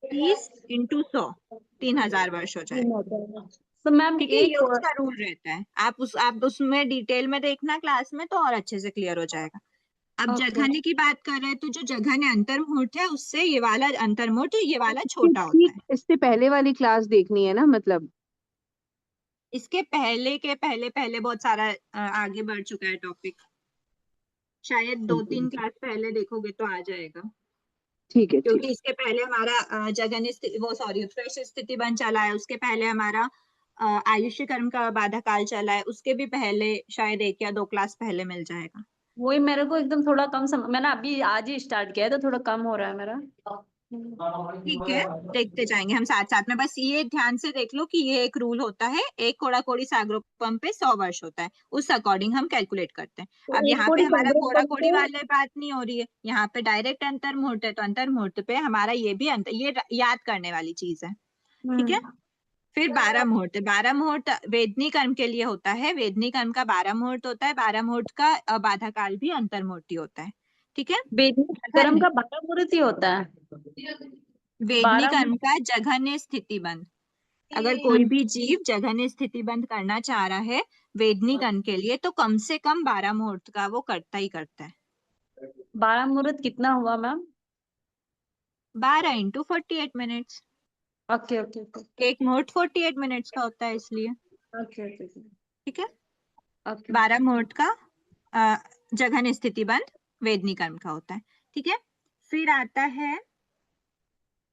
30 × 100 3000 वर्ष हो जाएगा। तो मैम ठीक है, ये एक उसका रूल रहता है, आप उसमें डिटेल में देखना क्लास में, तो और अच्छे से क्लियर हो जाएगा। अब ओके, जघन्य की बात कर रहे हैं, तो जो जघन्य अंतर मुहूर्त है, उससे ये वाला अंतर मुहूर्त, ये वाला छोटा होता है। इससे पहले वाली क्लास देखनी है ना, मतलब इसके पहले के पहले बहुत सारा आगे बढ़ चुका है टॉपिक, शायद 2-3 क्लास पहले देखोगे तो आ जाएगा, ठीक है, क्योंकि इसके पहले हमारा जघन्य उत्कृष्ट स्थिति बन चला है, उसके पहले हमारा आयुष्य कर्म का बाधा काल चला है, उसके भी पहले शायद 1 या 2 क्लास पहले मिल जाएगा। वही मेरे को एकदम थोड़ा कम मैंने अभी आज ही स्टार्ट किया है, तो थोड़ा कम हो रहा है मेरा। ठीक है, देखते जाएंगे हम साथ साथ में, बस ये ध्यान से देख लो कि ये एक रूल होता है, एक कोड़ा कोड़ी सागरोपम पे 100 वर्ष होता है, उस अकॉर्डिंग हम कैलकुलेट करते हैं। तो अब एक यहाँ पे कोड़ी हमारा कोड़ा सागरोपम कोड़ी पे वाले बात नहीं हो रही है, यहाँ पे डायरेक्ट अंतर मुहूर्त है, तो अंतर मुहूर्त पे हमारा ये भी अंतर, ये याद करने वाली चीज है। ठीक है, फिर 12 मुहूर्त, 12 मुहूर्त वेदनी कर्म के लिए होता है, वेदनी कर्म का 12 मुहूर्त होता है, 12 मुहूर्त का अबाधा काल भी अंतर मुहूर्त ही होता है। ठीक है, वेदनी कर्म का 12 मुहूर्त ही होता है? वेदनी 12 कर्म का जघन्य स्थिति बंध, अगर कोई भी जीव जघन्य स्थिति बंद करना चाह रहा है वेदनी कर्म के लिए, तो कम से कम 12 मुहूर्त का वो करता ही करता है। 12 मुहूर्त कितना हुआ ma'am? 12 × 48 minutes. Okay okay okay एक मुहूर्त 48 मिनट्स का होता है इसलिए, ओके ओके ठीक है। ओके 12 मुहूर्त का जघन्य स्थिति बंध वेदनी कर्म का होता है, ठीक है। फिर आता है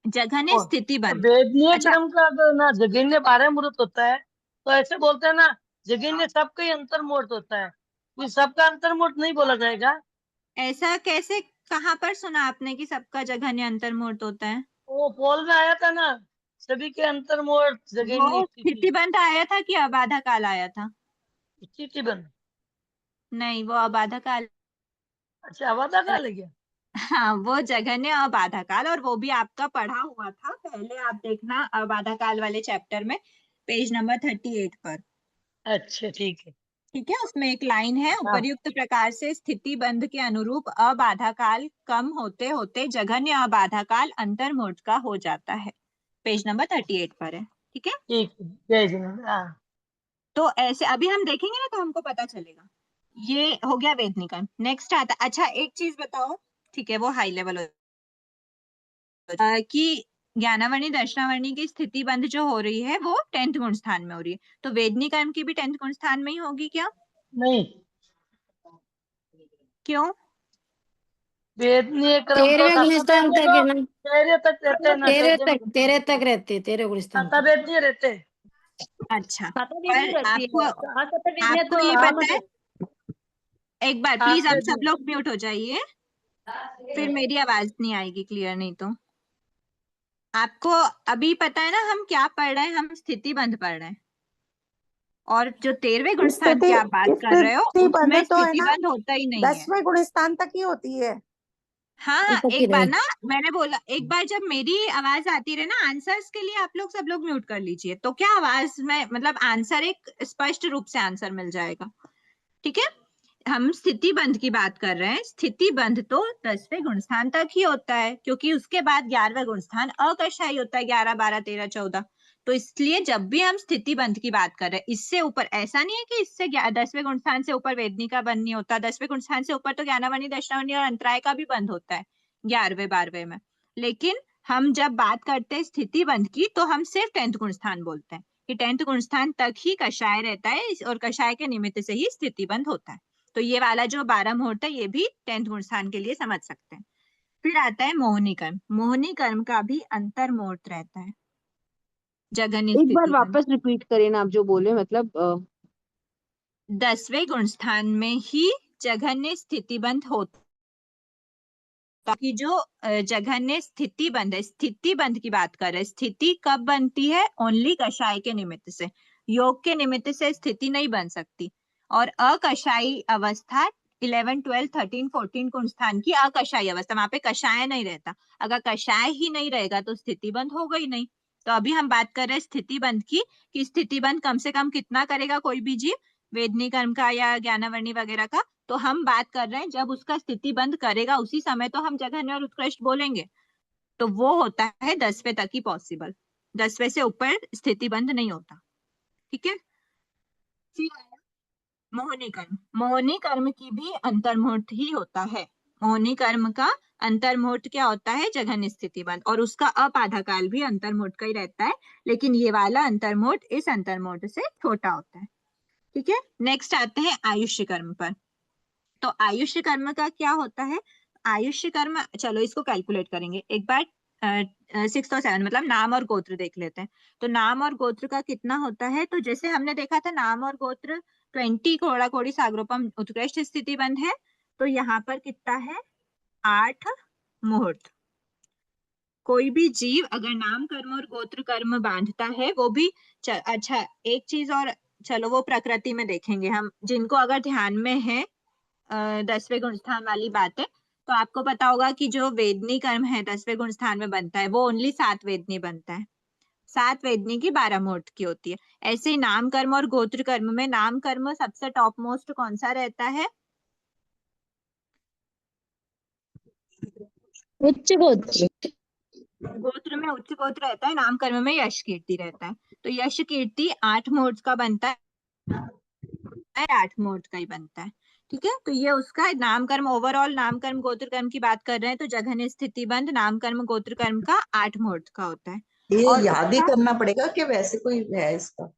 जघन्य स्थिति बंध। वेदनीय अच्छा, क्रम का तो ना जघन्य 12 मुहूर्त होता है, तो ऐसे बोलते हैं ना जघन्य सबका ही अंतर मुहूर्त होता है, ये सबका अंतर मुहूर्त नहीं बोला जाएगा। ऐसा कैसे, कहाँ पर सुना आपने कि सबका जघन्य अंतर मुहूर्त होता है? वो पोल में आया था ना, सभी के अंतर मुहूर्त जघन्य वो स्थिति बंध आया था कि अबाधा काल आया था? स्थिति बंद। नहीं, वो अबाधा काल। अच्छा, आवाज आ गया। हाँ, वो जघन्य अबाधा काल, और वो भी आपका पढ़ा हुआ था पहले, आप देखना अबाधा काल वाले चैप्टर में पेज नंबर 38 पर। अच्छा, ठीक है। ठीक है, उसमें एक लाइन है, हाँ। उपर्युक्त प्रकार से स्थिति बंध के अनुरूप अबाधा काल कम होते होते जघन्य अबाधा काल अंतर मुहूर्त का हो जाता है। पेज नंबर 38 पर है, ठीक है। ठीक है, जय जिनेन्द्र। हाँ। तो ऐसे अभी हम देखेंगे ना, तो हमको पता चलेगा। ये हो गया वेदनी कर्म। नेक्स्ट आता, अच्छा एक चीज बताओ, ठीक है, वो हाई लेवल कि ज्ञानावर्णी दर्शनावर्णी की स्थिति बंध जो हो रही है वो 10th गुण स्थान में हो रही है, तो वेदनी कर्म की भी 10th गुण स्थान में ही होगी क्या? नहीं, क्यों? वेदनीय क्रम तो 13वें गुणस्थान तक है ना, तेरे तक रहते हैं ना, 13 तक रहते, 13 गुणस्थान तब तक। वेदनीय रहते हैं। अच्छा, सातवें पर वेदनी रहती आपको है, सातवें वेदनी आपको तो ये हाँ, पता है, एक बार सात प्लीज आप सब वेदनीय। लोग म्यूट हो जाइए, फिर मेरी आवाज नहीं आएगी क्लियर, नहीं तो। आपको अभी पता है ना हम क्या पढ़ रहे हैं? हम स्थिति बंध पढ़ रहे हैं, और जो 13वें गुण स्थान की आप बात कर रहे हो उसमें स्थिति बंध होता ही नहीं है। 10वें गुण स्थान तक ही होती है। हाँ, तक ही एक बार रहे। ना मैंने बोला, एक बार जब मेरी आवाज आती रहे ना आंसर्स के लिए, आप लोग सब लोग म्यूट कर लीजिए, तो क्या आवाज में मतलब आंसर एक स्पष्ट रूप से आंसर मिल जाएगा, ठीक है। हम स्थिति बंध की बात कर रहे हैं, स्थिति बंध तो 10वें गुण स्थान तक ही होता है, क्योंकि उसके बाद 11वां गुण स्थान अकशाई होता है, 11, 12, 13, 14। तो इसलिए जब भी हम स्थिति बंध की बात कर रहे हैं, इससे ऊपर ऐसा नहीं है कि इससे 10वें गुण स्थान से ऊपर वेदनी का बंध नहीं होता, 10वें गुण स्थान से ऊपर तो ज्ञानावर्णी दर्शनावर्णी और अंतराय का भी बंध होता है 11वें 12वें में। लेकिन हम जब बात करते हैं स्थिति बंध की, तो हम सिर्फ 10th गुण स्थान बोलते हैं कि 10th गुण स्थान तक ही कषाय रहता है, और कषाय के निमित्त से ही स्थिति बंध होता है। तो ये वाला जो 12 मुहूर्त है ये भी 10th गुण स्थान के लिए समझ सकते हैं। फिर आता है मोहिनी कर्म। मोहिनी कर्म का भी अंतर मुहूर्त रहता है जघन्य एक बार स्थिति बंध। वापस रिपीट करें ना आप जो बोले, मतलब 10वें गुण स्थान में ही जघन्य स्थिति बंध होता, ताकि जो जघन्य स्थिति बंध है, स्थिति बंध की बात कर रहे हैं, स्थिति कब बनती है? ओनली कषाय के निमित्त से, योग के निमित्त से स्थिति नहीं बन सकती। और अकषाई अवस्था 11, 12, 13, 14 गुण स्थान की अकषाई अवस्था, वहां पे कषाय नहीं रहता। अगर कषाय ही नहीं रहेगा तो स्थिति बंध हो गई नहीं। तो अभी हम बात कर रहे हैं स्थिति बंध की, कि स्थिति बंध कम से कम कितना करेगा कोई भी जीव, वेदनी कर्म का या ज्ञानावर्णी वगैरह का। तो हम बात कर रहे हैं जब उसका स्थिति बंध करेगा उसी समय तो हम जघन्य और उत्कृष्ट बोलेंगे, तो वो होता है 10वें तक ही पॉसिबल, 10वें से ऊपर स्थिति बंध नहीं होता, ठीक है। फिर आया मोहिनी कर्म। मोहिनी कर्म की भी अंतर्मुहूर्त ही होता है। मोहिनी कर्म का अंतर्मुहूर्त क्या होता है? जघन्य स्थिति बंध, और उसका अपाधा काल भी अंतर्मुहूर्त का ही रहता है, लेकिन ये वाला अंतर्मुहूर्त इस अंतर्मुहूर्त से छोटा होता है, ठीक है। नेक्स्ट आते हैं आयुष्य कर्म पर। तो आयुष्य कर्म का क्या होता है? आयुष्य कर्म, चलो इसको कैलकुलेट करेंगे एक बार। 6 और 7 मतलब नाम और गोत्र देख लेते हैं। तो नाम और गोत्र का कितना होता है? तो जैसे हमने देखा था नाम और गोत्र 20 कोड़ा कोड़ी सागरोपम उत्कृष्ट स्थिति बंध है, तो यहाँ पर कितना है? 8 मुहूर्त। कोई भी जीव अगर नाम कर्म और गोत्र कर्म बांधता है वो भी अच्छा एक चीज और, चलो वो प्रकृति में देखेंगे हम, जिनको अगर ध्यान में है 10वें गुण स्थान वाली बात है, तो आपको पता होगा कि जो वेदनी कर्म है 10वें गुण स्थान में बनता है वो ओनली 7 वेदनी बनता है, 7 वेदनी की 12 मुहूर्त की होती है। ऐसे ही नाम कर्म और गोत्र कर्म में नाम कर्म सबसे टॉप मोस्ट कौन सा रहता है? उच्च गोत्र। गोत्र में उच्च गोत्र रहता है, नाम कर्म में यश कीर्ति रहता है। तो यश कीर्ति 8 मुहूर्त का बनता है, 8 मुहूर्त का ही बनता है, ठीक है। तो ये उसका नाम कर्म, ओवरऑल नाम कर्म गोत्र कर्म की बात कर रहे हैं तो जघन्य स्थिति बंध नाम कर्म गोत्र कर्म का 8 मुहूर्त का होता है। ये और याद ही उसका- करना पड़ेगा कि वैसे कोई है इसका?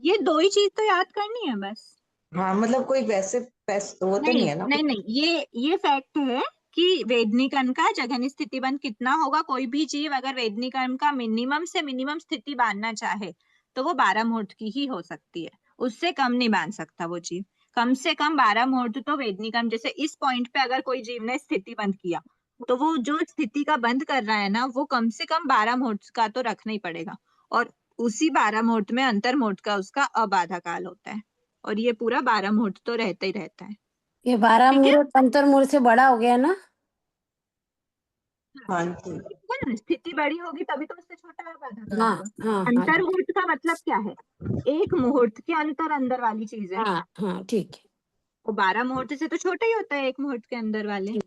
ये दो ही चीज तो याद करनी है बस। हाँ मतलब कोई वैसे वो तो नहीं है ना? नहीं, ये फैक्ट है कि वेदनिक अंक का जघन्य स्थिति बंध कितना होगा। कोई भी जीव अगर वेदनिक अंक का मिनिमम से मिनिमम स्थिति बांधना चाहे तो वो 12 मुहूर्त की ही हो सकती है, उससे कम नहीं बांध सकता वो जीव। कम से कम 12 मुहूर्त तो वेदनिक अंक, जैसे इस पॉइंट पे अगर कोई जीव ने स्थिति बंध किया तो वो जो स्थिति का बंद कर रहा है ना, वो कम से कम 12 मुहूर्त का तो रखना ही पड़ेगा। और उसी 12 मुहूर्त में अंतर मुहूर्त का उसका अबाधा काल होता है, और ये पूरा 12 मुहूर्त तो रहता ही रहता है। ये 12 ठीक है, मुहूर्त अंतर मुहूर्त से बड़ा हो गया ना? हाँ जी। स्थिति बड़ी होगी तभी तो उससे छोटा अबाधा काल हाँ होगा। हाँ अंतर मुहूर्त का मतलब क्या है? एक मुहूर्त के अंतर अंदर वाली चीज है। हाँ हाँ ठीक है। वो 12 मुहूर्त से तो छोटा ही होता है एक मुहूर्त के अंदर वाले।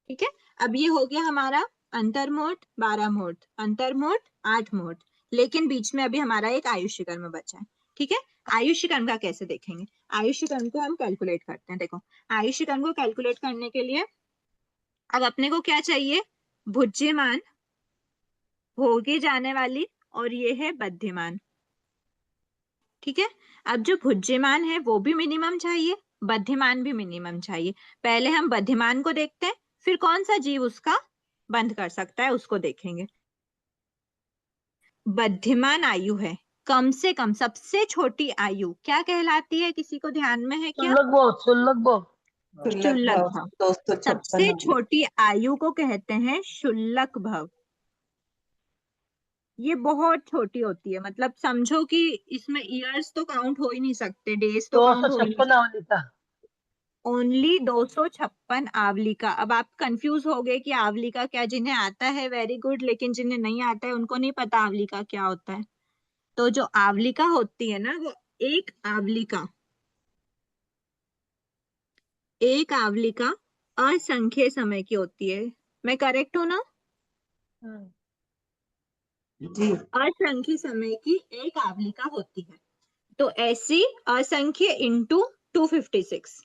ठीक है, अब ये हो गया हमारा अंतर मुहूर्त, 12 मुहूर्त, अंतर मुहूर्त, 8 मुहूर्त। लेकिन बीच में अभी हमारा एक आयुष्य कर्म बचा है। ठीक है, आयुष्य कर्म का कैसे देखेंगे? आयुष्य कर्म को हम कैलकुलेट करते हैं। देखो, आयुष्य कर्म को कैलकुलेट करने के लिए अब अपने को क्या चाहिए? भुज्यमान, भोगी जाने वाली, और ये है बद्धिमान। ठीक है, अब जो भुज्यमान है वो भी मिनिमम चाहिए, बद्धिमान भी मिनिमम चाहिए। पहले हम बद्धिमान को देखते हैं, फिर कौन सा जीव उसका बंद कर सकता है उसको देखेंगे। बद्धिमान आयु है कम से कम, सबसे छोटी आयु क्या कहलाती है? किसी को ध्यान में है क्या? शुल्लक भोग, शुल्लक भोग। शुल्लक भव। 256 सबसे छोटी आयु को कहते हैं शुल्लक भव। ये बहुत छोटी होती है, मतलब समझो कि इसमें ईयर्स तो काउंट हो ही नहीं सकते, डेज तो काउंट हो ही नहीं 256 आवली का। ओनली 256 आवली का। अब आप कंफ्यूज हो गए कि आवली का क्या, जिन्हें आता है वेरी गुड, लेकिन जिन्हें नहीं आता है उनको नहीं पता आवली का क्या होता है। तो जो आवलिका होती है ना, वो एक आवलिका, एक आवलिका असंख्य समय की होती है। मैं करेक्ट हूं ना? जी। असंख्य समय की एक आवलिका होती है। तो ऐसी असंख्य इंटू 256,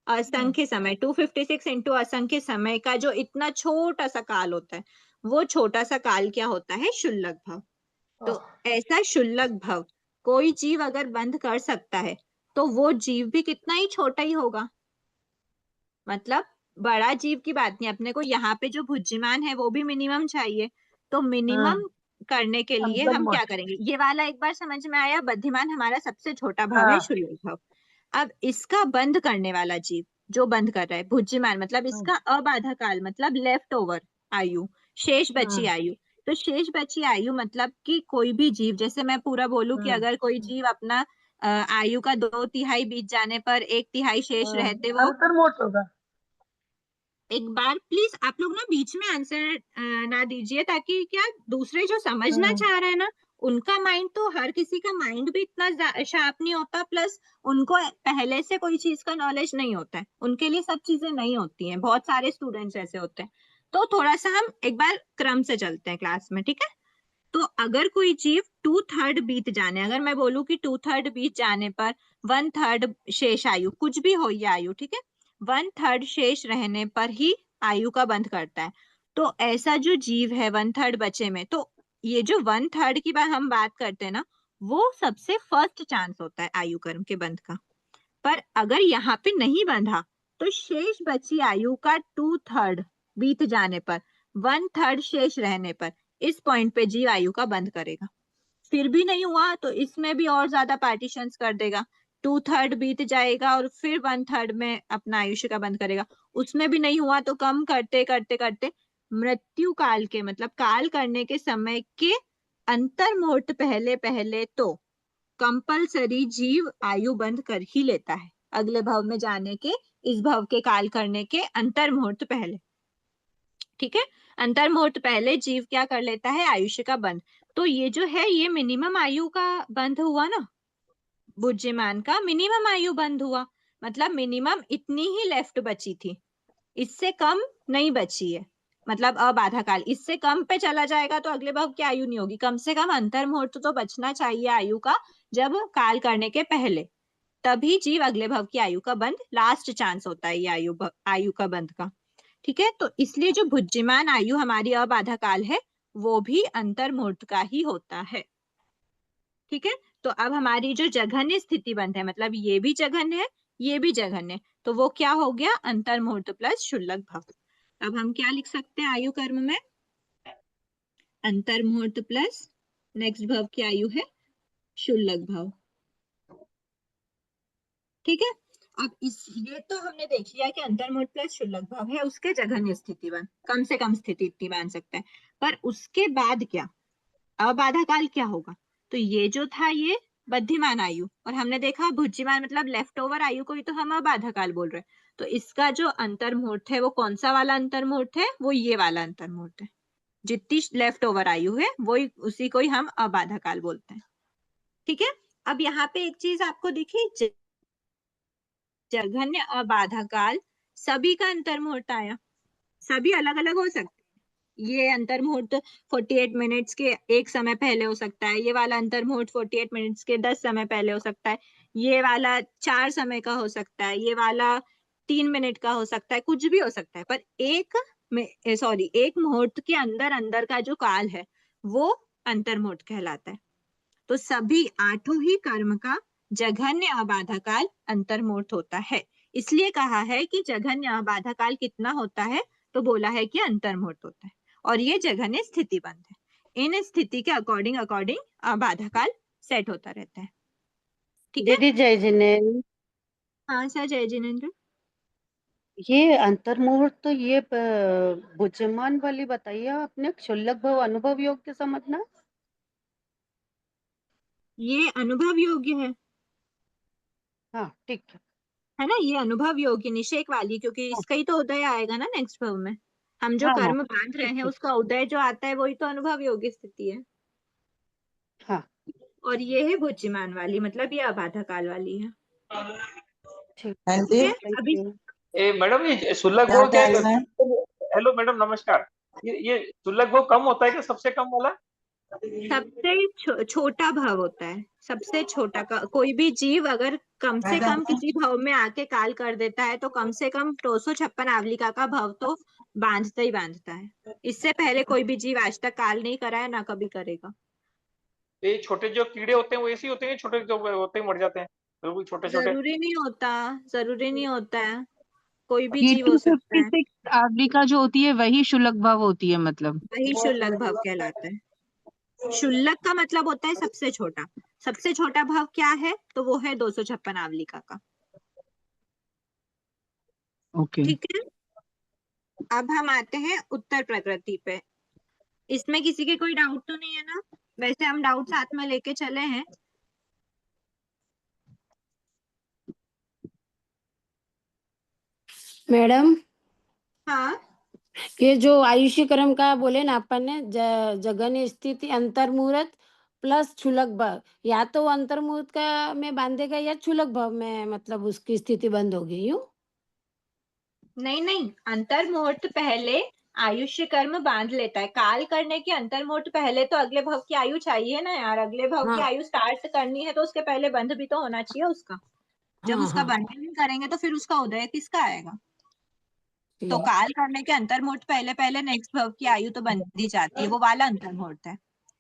असंख्य समय 256 इंटू असंख्य समय का जो इतना छोटा सा काल होता है, वो छोटा सा काल क्या होता है? शुल्लक भव। तो ऐसा शुल्लक भव कोई जीव अगर बंद कर सकता है तो वो जीव भी कितना ही छोटा ही होगा। मतलब बड़ा जीव की बात नहीं, अपने को यहाँ पे जो भुज्यमान है वो भी मिनिमम चाहिए। तो मिनिमम करने के लिए अंतर हम क्या मुहूर्त। करेंगे? ये वाला एक बार समझ में आया, बुद्धिमान हमारा सबसे छोटा भाव है, हाँ। शुल्लक भाव। अब इसका बंद करने वाला जीव जो बंद कर रहा है, भुज्यमान मतलब इसका अबाधा काल, मतलब लेफ्ट ओवर आयु, शेष बची आयु। तो शेष बची आयु मतलब कि कोई भी जीव, जैसे मैं पूरा बोलूं कि अगर कोई जीव अपना आयु का 2/3 बीत जाने पर 1/3 शेष रहते, वो अंतर मुहूर्त होगा। एक बार प्लीज आप लोग ना बीच में आंसर ना दीजिए, ताकि क्या दूसरे जो समझना चाह रहे हैं ना, उनका माइंड, तो हर किसी का माइंड भी इतना शार्प नहीं होता, प्लस उनको पहले से कोई चीज का नॉलेज नहीं होता है, उनके लिए सब चीजें नहीं होती हैं। बहुत सारे स्टूडेंट्स ऐसे होते हैं। तो थोड़ा सा हम एक बार क्रम से चलते हैं क्लास में, ठीक है? तो अगर कोई जीव 2/3 बीत जाने, अगर मैं बोलूं कि 2/3 बीत जाने पर 1/3 शेष आयु, कुछ भी हो ये आयु, ठीक है, 1/3 शेष रहने पर ही आयु का बंध करता है। तो ऐसा जो जीव है 1/3 बचे में, तो ये जो 1/3 की बात हम बात करते हैं ना, वो सबसे फर्स्ट चांस होता है आयु कर्म के बंध का। पर अगर यहाँ पे नहीं बंधा तो शेष बची आयु का 2/3 बीत जाने पर, 1/3 शेष रहने पर, इस पॉइंट पे जीव आयु का बंद करेगा। फिर भी नहीं हुआ तो इसमें भी और ज्यादा पार्टीशंस कर देगा, 2/3 बीत जाएगा और फिर 1/3 में अपना आयुष्य का बंद करेगा। उसमें भी नहीं हुआ तो कम करते करते करते मृत्यु काल के, मतलब काल करने के समय के अंतर मुहूर्त पहले पहले तो कंपलसरी जीव आयु बंद कर ही लेता है, अगले भव में जाने के, इस भव के काल करने के अंतर मुहूर्त पहले। ठीक है, अंतर मुहूर्त पहले जीव क्या कर लेता है? आयुष्य का बंध। तो ये जो है ये मिनिमम आयु का बंध हुआ ना, बुद्धिमान का मिनिमम आयु बंध हुआ, मतलब मिनिमम इतनी ही लेफ्ट बची थी, इससे कम नहीं बची है, मतलब अबाधा काल। इससे कम पे चला जाएगा तो अगले भव की आयु नहीं होगी, कम से कम अंतर मुहूर्त तो बचना चाहिए आयु का, जब काल करने के पहले, तभी जीव अगले भव की आयु का बंध, लास्ट चांस होता है ये आयु का बंध का। ठीक है, तो इसलिए जो भुज्यमान आयु हमारी अबाधा काल है वो भी अंतर्मुहूर्त का ही होता है। ठीक है, तो अब हमारी जो जघन्य स्थिति बंध है, मतलब ये भी जघन्य है, ये भी जघन्य है, तो वो क्या हो गया, अंतर्मुहूर्त प्लस क्षुल्लक भाव। अब हम क्या लिख सकते हैं आयु कर्म में, अंतर्मुहूर्त प्लस नेक्स्ट भाव की आयु है क्षुल्लक भाव। ठीक है, अब ये तो हमने देख लिया कि अंतर्मुहूर्त प्लस क्षुल्लक भाव है, उसके जघन्य स्थिति बन, कम से कम स्थिति इतनी मान सकते हैं। पर उसके बाद क्या, अबाधा काल क्या होगा, तो ये जो था ये बद्धिमान आयु, और हमने देखा भुज्यमान मतलब लेफ्ट ओवर आयु को ही तो हम अबाधा काल बोल रहे हैं। तो इसका जो अंतर्मुहूर्त है वो कौन सा वाला अंतर्मुहूर्त है, वो ये वाला अंतर्मुहूर्त है। जितनी लेफ्ट ओवर आयु है वही, उसी को ही हम अबाधा काल बोलते हैं। ठीक है, अब यहाँ पे एक चीज आपको दिखी, जघन्य अबाधा काल सभी का अंतर्मुहूर्त आया, सभी अलग अलग हो सकते हैं। ये अंतर्मुहूर्त 48 मिनट्स के एक समय पहले हो सकता है, ये वाला अंतर्मुहूर्त 48 मिनट्स के 10 समय पहले हो सकता है, ये वाला 4 समय का हो सकता है, ये वाला 3 मिनट का हो सकता है, कुछ भी हो सकता है। पर एक मुहूर्त के अंदर अंदर का जो काल है वो अंतर्मुहूर्त कहलाता है। तो सभी 8 ही कर्म का जघन्य अबाधा काल अंतर्मुहूर्त होता है। इसलिए कहा है कि जघन्य अबाधा काल कितना होता है, तो बोला है कि अंतर्मुहूर्त होता है, और ये जघन्य स्थिति बंध है। इन स्थिति के अकॉर्डिंग अबाधा काल सेट होता रहता है। ठीक है, दीदी जय जिनेन्द्र, हाँ सर, जय जिनेन्द्र। ये अंतर्मुहूर्त तो ये बुद्धिमान वाली बताइए आपने, क्षुल्लक भाव अनुभव योग्य समझना। ये अनुभव योग्य हाँ ठीक है। है ना, ये अनुभव योग्य निषेक वाली, क्योंकि इसका ही तो उदय आएगा ना नेक्स्ट भाव में। हम जो हाँ हाँ कर्म बांध रहे हैं उसका उदय जो आता है वही तो अनुभव योग्य स्थिति है। हाँ और ये है भुज्यमान वाली, मतलब ये अबाधा काल वाली है। ठीक हाँ ठीक जी, है, अभी मैडम ये शुल्लक क्या भाव क्या डालना है? हेलो मैडम नमस्कार, ये शुल्लक भाव कम होता है क्या, सबसे कम वाला? सबसे छोटा भाव होता है, सबसे छोटा का कोई भी जीव अगर कम से कम किसी भाव में आके काल कर देता है तो कम से कम 256 आवलिका का भाव तो बांधता ही बांधता है। इससे पहले कोई भी जीव आज तक काल नहीं करा है, ना कभी करेगा। ये छोटे जो कीड़े होते हैं वो ऐसे ही होते हैं, छोटे जो होते हैं मर जाते हैं, बिल्कुल छोटे छोटे? जरूरी नहीं होता, जरूरी नहीं होता है, कोई भी ये जीव हो सकता है। 256 आवलिका जो होती है वही शुल्लक भाव होती है, मतलब वही शुल्लक भाव कहलाता है। शुल्लक का मतलब होता है सबसे छोटा, सबसे छोटा भाव क्या है, तो वो है 256 आवलिका का। ओके। ठीक है, अब हम आते हैं उत्तर प्रकृति पे। इसमें किसी के कोई डाउट तो नहीं है ना, वैसे हम डाउट साथ में लेके चले हैं। मैडम, हाँ, ये जो आयुष्य कर्म का बोले ना अपन ने, जघन्य स्थिति अंतर्मुहूर्त प्लस क्षुल्लक भाव, या तो वो अंतर्मुहूर्त का में बांधेगा या क्षुल्लक भाव में मतलब उसकी स्थिति बंद होगी, यूं? नहीं नहीं, अंतर्मुहूर्त पहले आयुष्य कर्म बांध लेता है। काल करने के अंतर्मुहूर्त पहले तो अगले भाव की आयु चाहिए ना यार, अगले भाव की हाँ आयु स्टार्ट करनी है तो उसके पहले बंध भी तो होना चाहिए उसका। जब हाँ उसका हाँ बंध नहीं करेंगे तो फिर उसका उदय किसका आएगा। तो ठीक। काल करने के अंतर्मुहूर्त पहले पहले नेक्स्ट भाव की आयु तो बंधी जाती है, वो वाला अंतर्मुहूर्त है।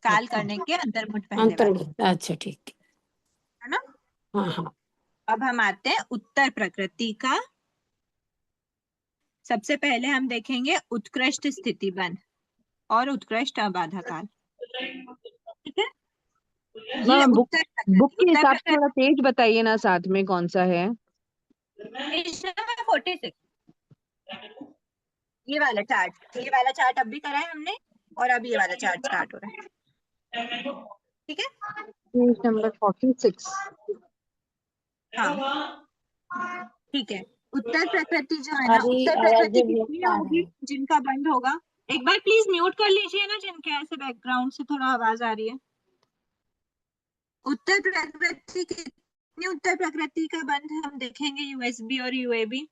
काल अच्छा, करने के अंतर्मुहूर्त पहले वाला, अंतर्मुहूर्त, अच्छा ठीक है ना। है। हाँ हाँ अब हम आते हैं उत्तर प्रकृति का। सबसे पहले हम देखेंगे उत्कृष्ट स्थिति बंध और उत्कृष्ट अबाधा काल। ठीक है, ये मैम बुक उत्तर बुक प्रकृति, के उत्तर हिसाब से प्रकृति थोड़ा तेज बताइए ना, साथ में कौन सा है? 46, ये वाला चार्ट अब भी करा है हमने, और अब ये वाला चार्ट स्टार्ट हो रहा है। ठीक है, पेज नंबर 46। हाँ ठीक है। उत्तर प्रकृति जो है ना, हमारी उत्तर आवाजें प्रकृति कितनी बहुत आ रही होगी है। जिनका बंद होगा, एक बार प्लीज म्यूट कर लीजिए ना, जिनके ऐसे बैकग्राउंड से थोड़ा आवाज आ रही है। उत्तर प्रकृति कितनी, उत्तर प्रकृति का बंद हम देखेंगे यूएसबी और यूएबी।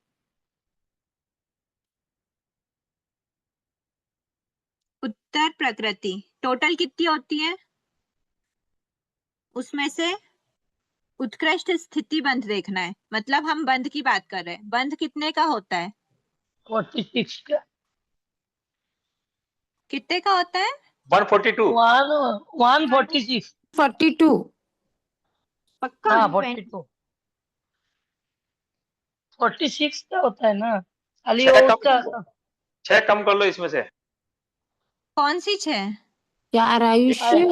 उत्तर प्रकृति टोटल कितनी होती है, उसमें से उत्कृष्ट स्थिति बंध देखना है, मतलब हम बंध की बात कर रहे हैं। बंध कितने का होता है, 46 का। कितने का होता है? 142 146 42 पक्का? हाँ 42 46 का होता है ना, खाली वो उसका 6 कम कर लो इसमें से। कौन सी 6? 4 आयुष्य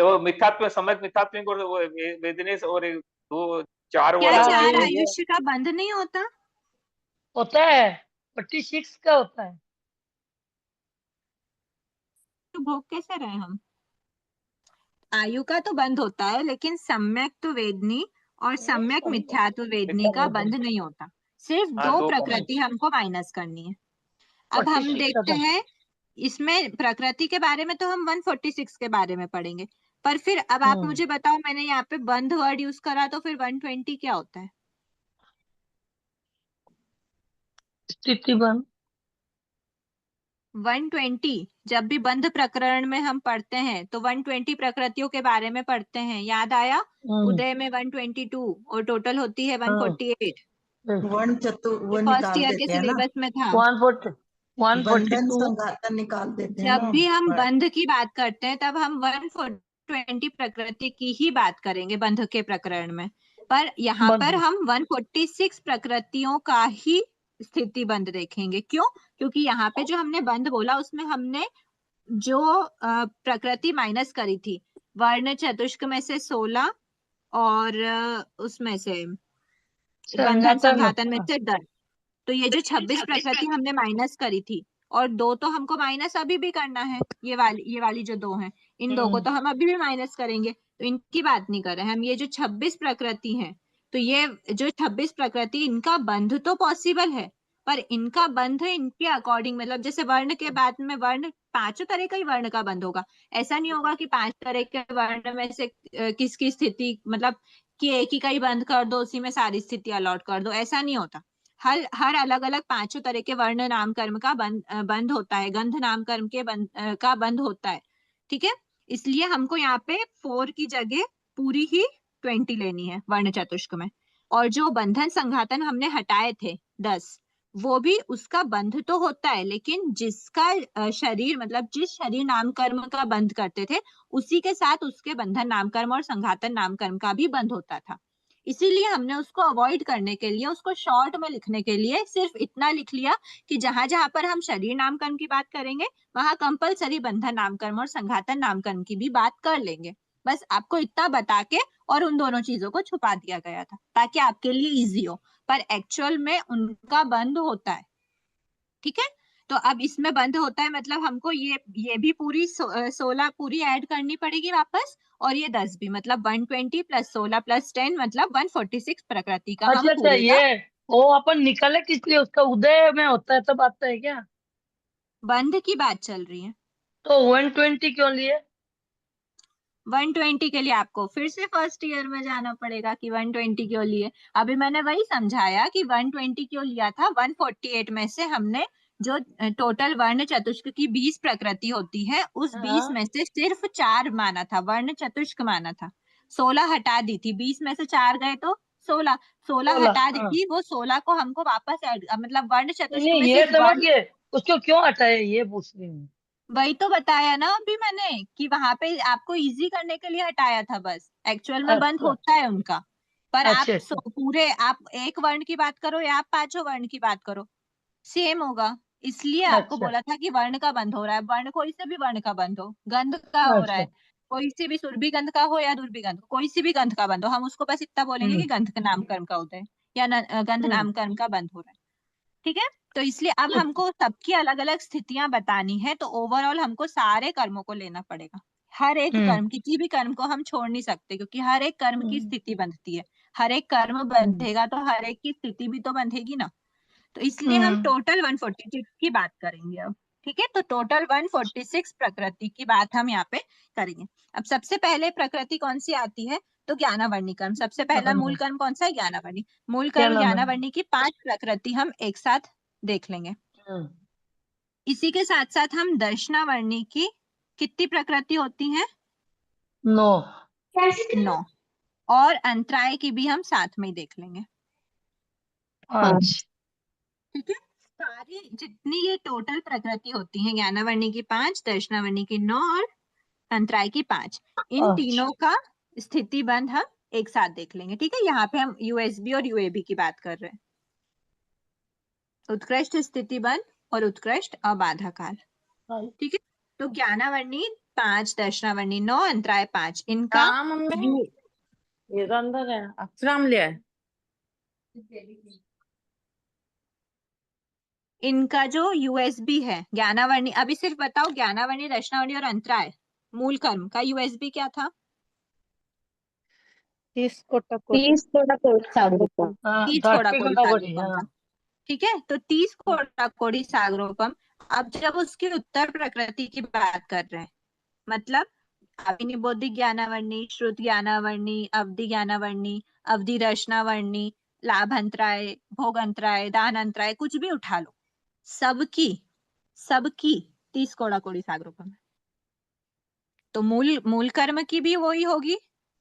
वो मिथ्यात्व सम्यक मिथ्यात्व को वो वेदनी और 2 4 क्या वाला हाँ, 4 ये आयुष्य का बंध नहीं होता? होता है, 46 का होता है। तो भोग कैसे रहे हम? आयु का तो बंध होता है, लेकिन सम्यक तो वेदनी और सम्यक मिथ्यात्व वेदनी का बंध नहीं होता। सिर्फ हाँ, 2 2 कम। प्रकृति हमको माइनस करनी है। अब हम 46 का देखते था। हैं, इसमें प्रकृति के बारे में तो हम 146 के बारे में पढ़ेंगे, पर फिर अब आप मुझे बताओ, मैंने यहाँ पे बंध वर्ड यूज करा तो फिर 120 क्या होता है? स्थिति बंध 120 जब भी बंध प्रकरण में हम पढ़ते हैं तो 120 प्रकृतियों के बारे में पढ़ते हैं, याद आया? उदय में 122 और टोटल होती है 148। वो फर्स्ट निकाल ईयर के देते हैं ना, सिलेबस में था। 140 बंधन 142 संघातन निकाल देते हैं जब ना। भी हम बंध की बात करते हैं तब हम 120 प्रकृति की ही बात करेंगे बंध के प्रकरण में, पर यहाँ पर बंध हम 146 प्रकृतियों का ही स्थिति बंध देखेंगे। क्यों? क्योंकि यहाँ पे जो हमने बंध बोला उसमें हमने जो प्रकृति माइनस करी थी, वर्ण चतुष्क में से 16 और उसमें से बंधन संघातन में से 10। तो ये जो 26 प्रकृति हमने माइनस करी थी, और 2 तो हमको माइनस अभी भी करना है, ये वाली जो 2 है, इन 2 को तो हम अभी भी माइनस करेंगे, तो इनकी बात नहीं कर रहे हैं हम। ये जो 26 प्रकृति है, तो ये जो 26 प्रकृति, इनका बंध तो पॉसिबल है, पर इनका बंध इनके अकॉर्डिंग, मतलब जैसे वर्ण के बाद में वर्ण 5 तरह का ही वर्ण का बंध होगा। ऐसा नहीं होगा कि 5 तरह के वर्ण में से किसकी स्थिति, मतलब कि एक ही का ही बंद कर दो, उसी में सारी स्थिति अलॉट कर दो, ऐसा नहीं होता। हर अलग अलग 5 तरह के वर्ण नाम कर्म का बंध होता है, गंध नाम कर्म के का बंध होता है। ठीक है, इसलिए हमको यहाँ पे 4 की जगह पूरी ही 20 लेनी है वर्ण चतुष्क में। और जो बंधन संघातन हमने हटाए थे 10, वो भी उसका बंध तो होता है, लेकिन जिसका शरीर, मतलब जिस शरीर नाम कर्म का बंध करते थे, उसी के साथ उसके बंधन नाम कर्म और संघातन नाम कर्म का भी बंध होता था। इसीलिए हमने उसको अवॉइड करने के लिए, उसको शॉर्ट में लिखने के लिए सिर्फ इतना लिख लिया कि जहां जहां पर हम शरीर नामकर्म की बात करेंगे, वहां कंपलसरी बंधन नामकर्म और संघातन नामकर्म की भी बात कर लेंगे। बस आपको इतना बता के और उन दोनों चीजों को छुपा दिया गया था ताकि आपके लिए इजी हो, पर एक्चुअल में उनका बंद होता है। ठीक है, तो अब इसमें बंद होता है, मतलब हमको ये भी पूरी 16 पूरी ऐड करनी पड़ेगी वापस, और ये 10 भी, मतलब 120 प्लस 16 प्लस 10 मतलब 146 प्रकृति का हम अच्छा, पूरे का ये वो अपन निकाले किस लिए, उसका उदय में होता है तब आता है क्या? बंध की बात चल रही है। तो 120 क्यों लिए? 120 के लिए आपको फिर से फर्स्ट ईयर में जाना पड़ेगा कि 120 क्यों लिए। अभी मैंने वही समझाया कि 120 क्यों लिया था। 148 में से हमने जो टोटल वर्ण चतुष्क की 20 प्रकृति होती है, उस 20 में से सिर्फ 4 माना था, वर्ण चतुष्क माना था। 16 हटा दी थी, 20 में से 4 गए तो 16 हटा दी थी, वो 16 को हमको वापस मतलब वर्ण चतुष्क नहीं, में ये सिर्फ समझ वर्ण, गए, उसको क्यों हटाए ये पूछ रही हूँ। वही तो बताया ना अभी मैंने कि वहां पे आपको इजी करने के लिए हटाया था, बस एक्चुअल में बंद अच्छा होता है उनका। पर आप अच्छा अच्छा। पूरे आप एक वर्ण की बात करो या आप 5 वर्ण की बात करो, सेम होगा। इसलिए आपको अच्छा बोला था कि वर्ण का बंद हो रहा है, वर्ण कोई से भी वर्ण का बंद हो, गंध का हो रहा अच्छा। है, कोई से भी सुरभि गंध का हो या दुर्भि गंध, कोई सी भी गंध का बंद हो, हम उसको बस इतना बोलेंगे कि गंध का नाम कर्म का उदय या गंध नाम कर्म का बंद हो रहा है। ठीक है, तो इसलिए अब हमको सबकी अलग अलग स्थितियां बतानी है, तो ओवरऑल हमको सारे कर्मों को लेना पड़ेगा। हर एक कर्म, किसी भी कर्म को हम छोड़ नहीं सकते, क्योंकि हर एक कर्म की स्थिति बंधती है। हर एक कर्म बंधेगा तो हर एक की स्थिति भी तो बंधेगी ना। तो इसलिए हम टोटल 146 की बात करेंगे अब। ठीक है, तो टोटल 146 प्रकृति की बात हम यहाँ पे करेंगे। अब सबसे पहले प्रकृति कौन सी आती है, तो ज्ञानावर्णी कर्म। सबसे पहला मूल कर्म कौन सा है? ज्ञानावर्णी। मूल क्या कर्म नाम है? ज्ञानावर्णी की 5 प्रकृति हम एक साथ देख लेंगे। इसी के साथ साथ हम दर्शनावर्णी की कितनी प्रकृति होती हैं? 9। 9। और अंतराय की भी हम साथ में ही देख लेंगे। 5। ठीक है, सारी जितनी ये टोटल प्रकृति होती है, ज्ञानावर्णी की 5, दर्शनावर्णी की 9 और अंतराय की 5, इन तीनों का स्थिति बंध हम एक साथ देख लेंगे। ठीक है, यहाँ पे हम यूएसबी और यूएबी की बात कर रहे हैं। उत्कृष्ट स्थिति बंध और उत्कृष्ट अबाधा काल। ठीक है, तो ज्ञानावर्णी 5, दर्शनावर्णी 9, अंतराय 5, इनका ये तो अंदर है, अक्षराम लिया है। इनका जो यूएसबी है ज्ञानावर्णी, अभी सिर्फ बताओ ज्ञानावर्णी, दर्शनावर्णी और अंतराय मूल कर्म का यूएसबी क्या था? 30 कोटा 30 कोड़ा कोड़ी सागरोपम कोड़ी, था। हाँ। ठीक है, तो 30 कोड़ा कोड़ी सागरोपम। अब जब उसकी उत्तर प्रकृति की बात कर रहे हैं, मतलब अभिनिबोधिक ज्ञानावर्णी, श्रुत ज्ञानावर्णी, अवधि ज्ञानावर्णी, अवधि दर्शनावर्णी, लाभ अंतराय, भोग अंतराय, दान अंतराय, कुछ भी उठा लो, सबकी 30 कोड़ा कोड़ी सागरोपम है। तो मूल कर्म की भी वही होगी,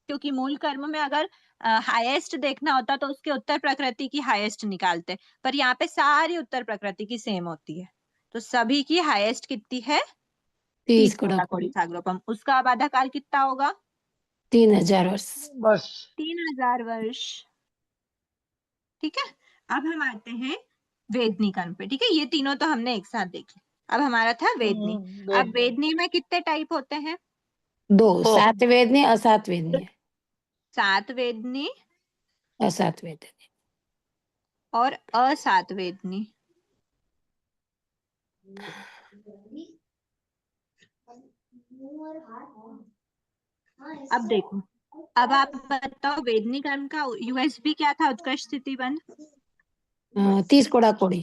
क्योंकि मूल कर्म में अगर हाईएस्ट देखना होता तो उसके उत्तर प्रकृति की हाईएस्ट निकालते, पर यहाँ पे सारी उत्तर प्रकृति की सेम होती है, तो सभी की हाईएस्ट कितनी है? 30 कोड़ा कोड़ी सागरोपम। उसका बाधा काल कितना होगा? 3000 वर्ष। बस 3000 वर्ष। ठीक है, अब हम आते हैं वेदनी कर्म पे। ठीक है, ये तीनों तो हमने एक साथ देखे। अब हमारा था वेदनी। अब वेदनी में कितने टाइप होते हैं? 2, 7 वेदनी, असात वेदनी, 7 वेदनी असात वेदनी। और असात वेदनी। अब देखो, अब आप बताओ वेदनी कर्म का यूएसबी क्या था? उत्कृष्ट स्थिति बंध 30 कोड़ा कोड़ी।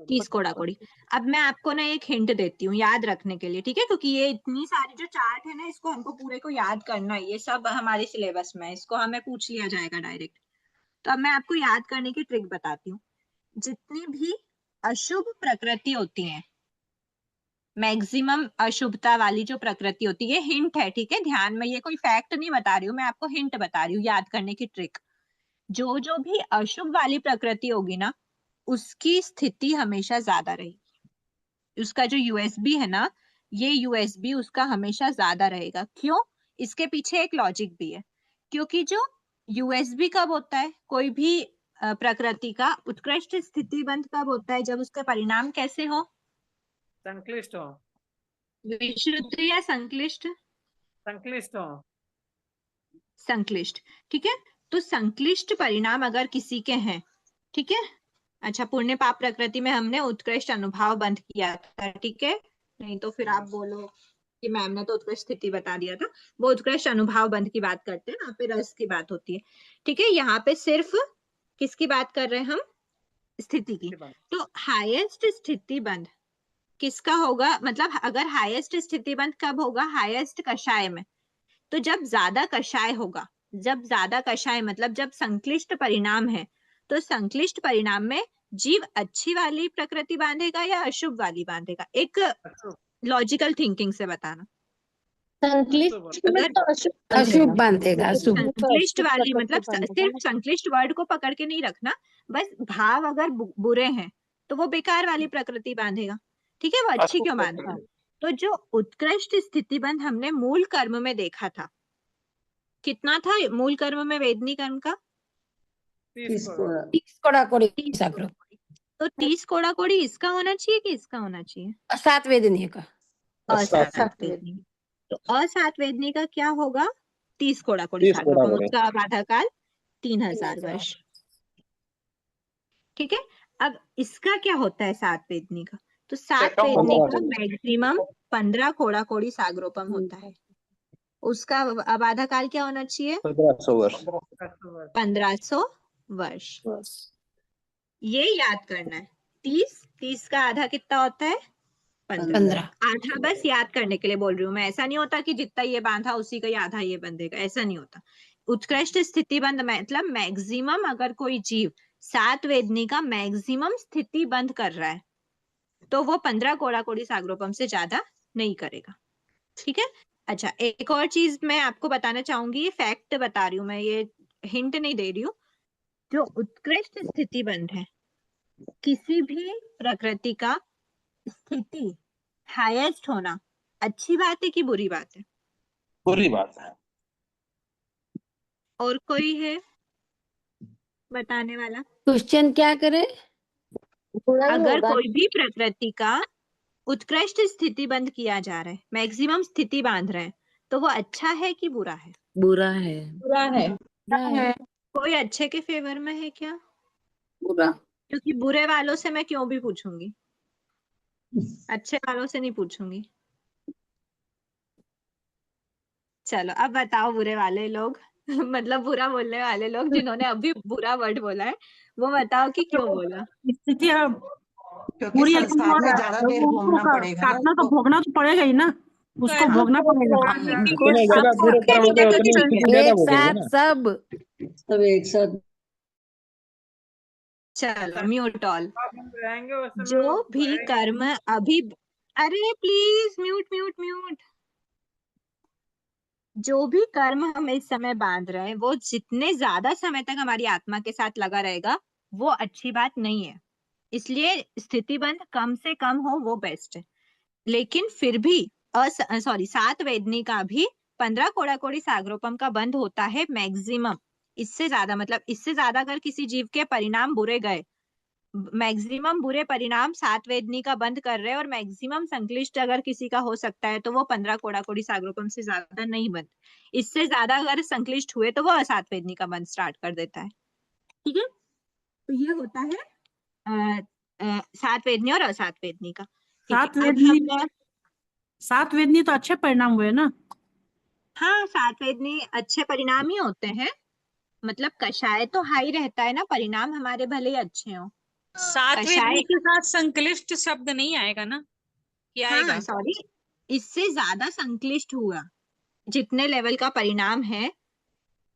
30 कोड़ा कोड़ी। अब मैं आपको ना एक हिंट देती हूँ याद रखने के लिए, ठीक है, क्योंकि ये इतनी सारी जो चार्ट है ना, इसको हमको पूरे को याद करना है, ये सब हमारे सिलेबस में है, इसको हमें पूछ लिया जाएगा डायरेक्ट। तो अब मैं आपको याद करने की ट्रिक बताती हूँ। जितनी भी अशुभ प्रकृति होती है, मैक्सिमम अशुभता वाली जो प्रकृति होती है, हिंट है, ठीक है, ध्यान में, ये कोई फैक्ट नहीं बता रही हूँ मैं आपको, हिंट बता रही हूँ याद करने की ट्रिक। जो भी अशुभ वाली प्रकृति होगी ना, उसकी स्थिति हमेशा ज्यादा रहेगी। उसका जो यूएसबी है ना, ये यूएसबी उसका हमेशा ज्यादा रहेगा। क्यों? इसके पीछे एक लॉजिक भी है, क्योंकि जो यूएसबी कब होता है कोई भी प्रकृति का, उत्कृष्ट स्थिति बंध कब होता है? जब उसका परिणाम कैसे हो? संक्लिष्ट हो। विशुद्ध या संक्लिष्ट? संक्लिष्ट हो। संक्लिष्ट। ठीक है, तो संक्लिष्ट परिणाम अगर किसी के हैं, ठीक है, अच्छा, पुण्य पाप प्रकृति में हमने उत्कृष्ट अनुभव बंद किया था, ठीक है, नहीं तो फिर आप बोलो कि मैम ने तो उत्कृष्ट स्थिति बता दिया था। वो उत्कृष्ट अनुभव बंध की बात करते हैं, यहाँ पे रस की बात होती है। ठीक है, यहाँ पे सिर्फ किसकी बात कर रहे हैं हम? स्थिति की। तो हाईएस्ट स्थिति बंध किसका होगा? मतलब अगर हाईएस्ट स्थिति बंध कब होगा? हाईएस्ट कषाय में। तो जब ज्यादा कषाय होगा, जब ज्यादा कषाय मतलब जब संक्लिष्ट परिणाम है, तो संक्लिष्ट परिणाम में जीव अच्छी वाली प्रकृति बांधेगा या अशुभ वाली बांधेगा? एक लॉजिकल थिंकिंग से बताना। अशुभ बांधेगा, अशुभ। संक्लिष्ट वाली मतलब सिर्फ संक्लिष्ट वर्ड को पकड़ के नहीं रखना, बस भाव अगर बुरे हैं तो वो बेकार वाली प्रकृति बांधेगा। ठीक है, वो अच्छी क्यों बांधेगा? तो जो उत्कृष्ट स्थिति बंध हमने मूल कर्म में देखा था, कितना था मूल कर्म में वेदनी कर्म का? 30 कोड़ा कोड़ी सागरो। तो 30 कोड़ा कोड़ी इसका होना चाहिए कि इसका होना चाहिए? असात वेदनी का। असात वेदनी। तो असात वेदनी का क्या होगा? 30 कोड़ा कोड़ी सागरो। उसका बाधा काल 3000 वर्ष। ठीक है, अब इसका क्या होता है सात वेदनी का? तो सात वेदनी का मैक्सिमम 15 कोड़ा कोड़ी सागरोपम होता है। उसका बाधा काल क्या होना चाहिए? 1500 वर्ष। 1500 वर्ष। ये याद करना है। 30 का आधा कितना होता है? 15। आधा बस याद करने के लिए बोल रही हूँ मैं, ऐसा नहीं होता कि जितना ये बांधा उसी का ही आधा ये बंधेगा, ऐसा नहीं होता। उत्कृष्ट स्थिति बंध मतलब मैक्सिमम अगर कोई जीव सात वेदनी का मैक्सिमम स्थिति बंध कर रहा है तो वो 15 कोड़ा कोड़ी सागरोपम से ज्यादा नहीं करेगा। ठीक है, अच्छा, एक और चीज मैं आपको बताना चाहूंगी, ये फैक्ट बता रही हूँ मैं, ये हिंट नहीं दे रही हूँ। जो उत्कृष्ट स्थिति बंध है किसी भी प्रकृति का स्थिति हाईएस्ट होना अच्छी बात है कि बुरी बात है? बुरी बात है। और कोई है बताने वाला? क्वेश्चन क्या करे? अगर कोई भी प्रकृति का उत्कृष्ट स्थिति बंद किया जा रहा है, मैक्सिमम स्थिति बांध रहे हैं, तो वो अच्छा है कि बुरा है? बुरा है। बुरा है। बुरा है। कोई अच्छे के फेवर में है क्या? बुरा। क्योंकि बुरे वालों से मैं क्यों भी पूछूंगी, अच्छे वालों से नहीं पूछूंगी। चलो अब बताओ बुरे वाले लोग मतलब बुरा बोलने वाले लोग जिन्होंने अभी बुरा वर्ड बोला है, वो बताओ कि क्यों बोला? स्थिति क्योंकि पूरी संसार में ज्यादा देर घूमना पड़ेगा ना काटना तो उसको। भोगना तो पड़ेगा ही ना, उसको भोगना पड़ेगा। जितने ज्यादा बुरे कर्म होते हैं उतनी स्थिति ज्यादा एक भोगेंगे साथ ना। सब। सब एक साथ। चलो म्यूट ऑल। हम रहेंगे उस समय जो वो भी रहेंगे। कर्म अभी, अरे प्लीज म्यूट म्यूट म्यूट। जो भी कर्म हम इस समय बांध रहे हैं वो जितने ज्यादा समय तक हमारी आत्मा के साथ लगा रहेगा वो अच्छी बात नहीं है। इसलिए स्थिति बंध कम से कम हो वो बेस्ट है। लेकिन फिर भी सात वेदनी का भी 15 कोड़ा कोड़ी सागरोपम का बंध होता है मैक्सिमम। इससे ज्यादा मतलब इससे ज्यादा अगर किसी जीव के परिणाम बुरे गए, मैक्सिमम बुरे परिणाम सात वेदनी का बंद कर रहे हैं और मैक्सिमम संक्लिष्ट अगर किसी का हो सकता है तो वो 15 कोड़ा कोड़ी सागरोपम से ज्यादा नहीं बंद। इससे ज्यादा अगर संक्लिष्ट हुए तो वो असात वेदनी का बंद स्टार्ट कर देता है। ठीक है, तो ये होता है सात वेदनी और असात वेदनी का। ठीक है, सात अब वेदनी, हमने सात वेदनी तो अच्छे परिणाम हुए ना। हाँ सात वेदनी अच्छे परिणाम ही होते हैं। मतलब कषाय तो हाई रहता है ना, परिणाम हमारे भले ही अच्छे हो। सात कषाय वेदनी के साथ संक्लिष्ट शब्द नहीं आएगा ना, कि हाँ आएगा? सॉरी, इससे ज्यादा संक्लिष्ट हुआ जितने लेवल का परिणाम है।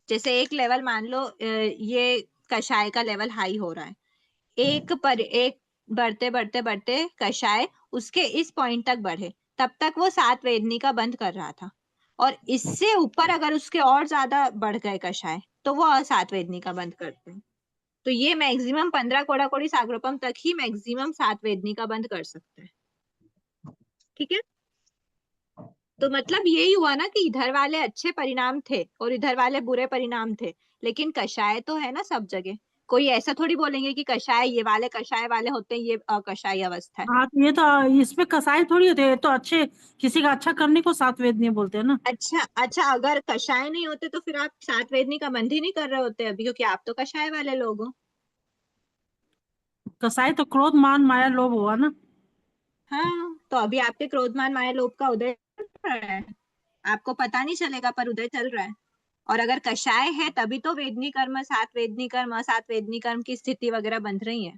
जैसे एक लेवल मान लो ये कषाय का लेवल हाई हो रहा है, एक बढ़ते बढ़ते बढ़ते कषाय उसके इस पॉइंट तक बढ़े, तब तक वो सात वेदनी का बंद कर रहा था। और इससे ऊपर अगर उसके और ज्यादा बढ़ गए कषाय तो वो सात वेदनी का बंद करते हैं। तो ये मैक्सिमम 15 कोड़ा कोड़ी सागरोपम तक ही मैक्सिमम सात वेदनी का बंद कर सकते हैं। ठीक है, तो मतलब यही हुआ ना कि इधर वाले अच्छे परिणाम थे और इधर वाले बुरे परिणाम थे, लेकिन कषाय तो है ना सब जगह। कोई ऐसा थोड़ी बोलेंगे कि कषाय ये वाले कषाय वाले होते हैं, ये अकषाय अवस्था है। हाँ तो ये तो इसमें कसाई थोड़ी होते हैं, ये तो अच्छे किसी का अच्छा करने को सात वेदनी बोलते हैं ना। अच्छा अच्छा, अगर कषाय नहीं होते तो फिर आप सात वेदनी का बंद ही नहीं कर रहे होते अभी, क्योंकि आप तो कषाय वाले लोग हो। कसाई तो क्रोध मान माया लोभ हुआ ना। हाँ, तो अभी आपके क्रोधमान माया लोभ का उदय चल रहा है, आपको पता नहीं चलेगा पर उदय चल रहा है। और अगर कषाय है तभी तो वेदनी कर्म, सात वेदनी कर्म, असात वेदनी कर्म की स्थिति वगैरह बंध रही है।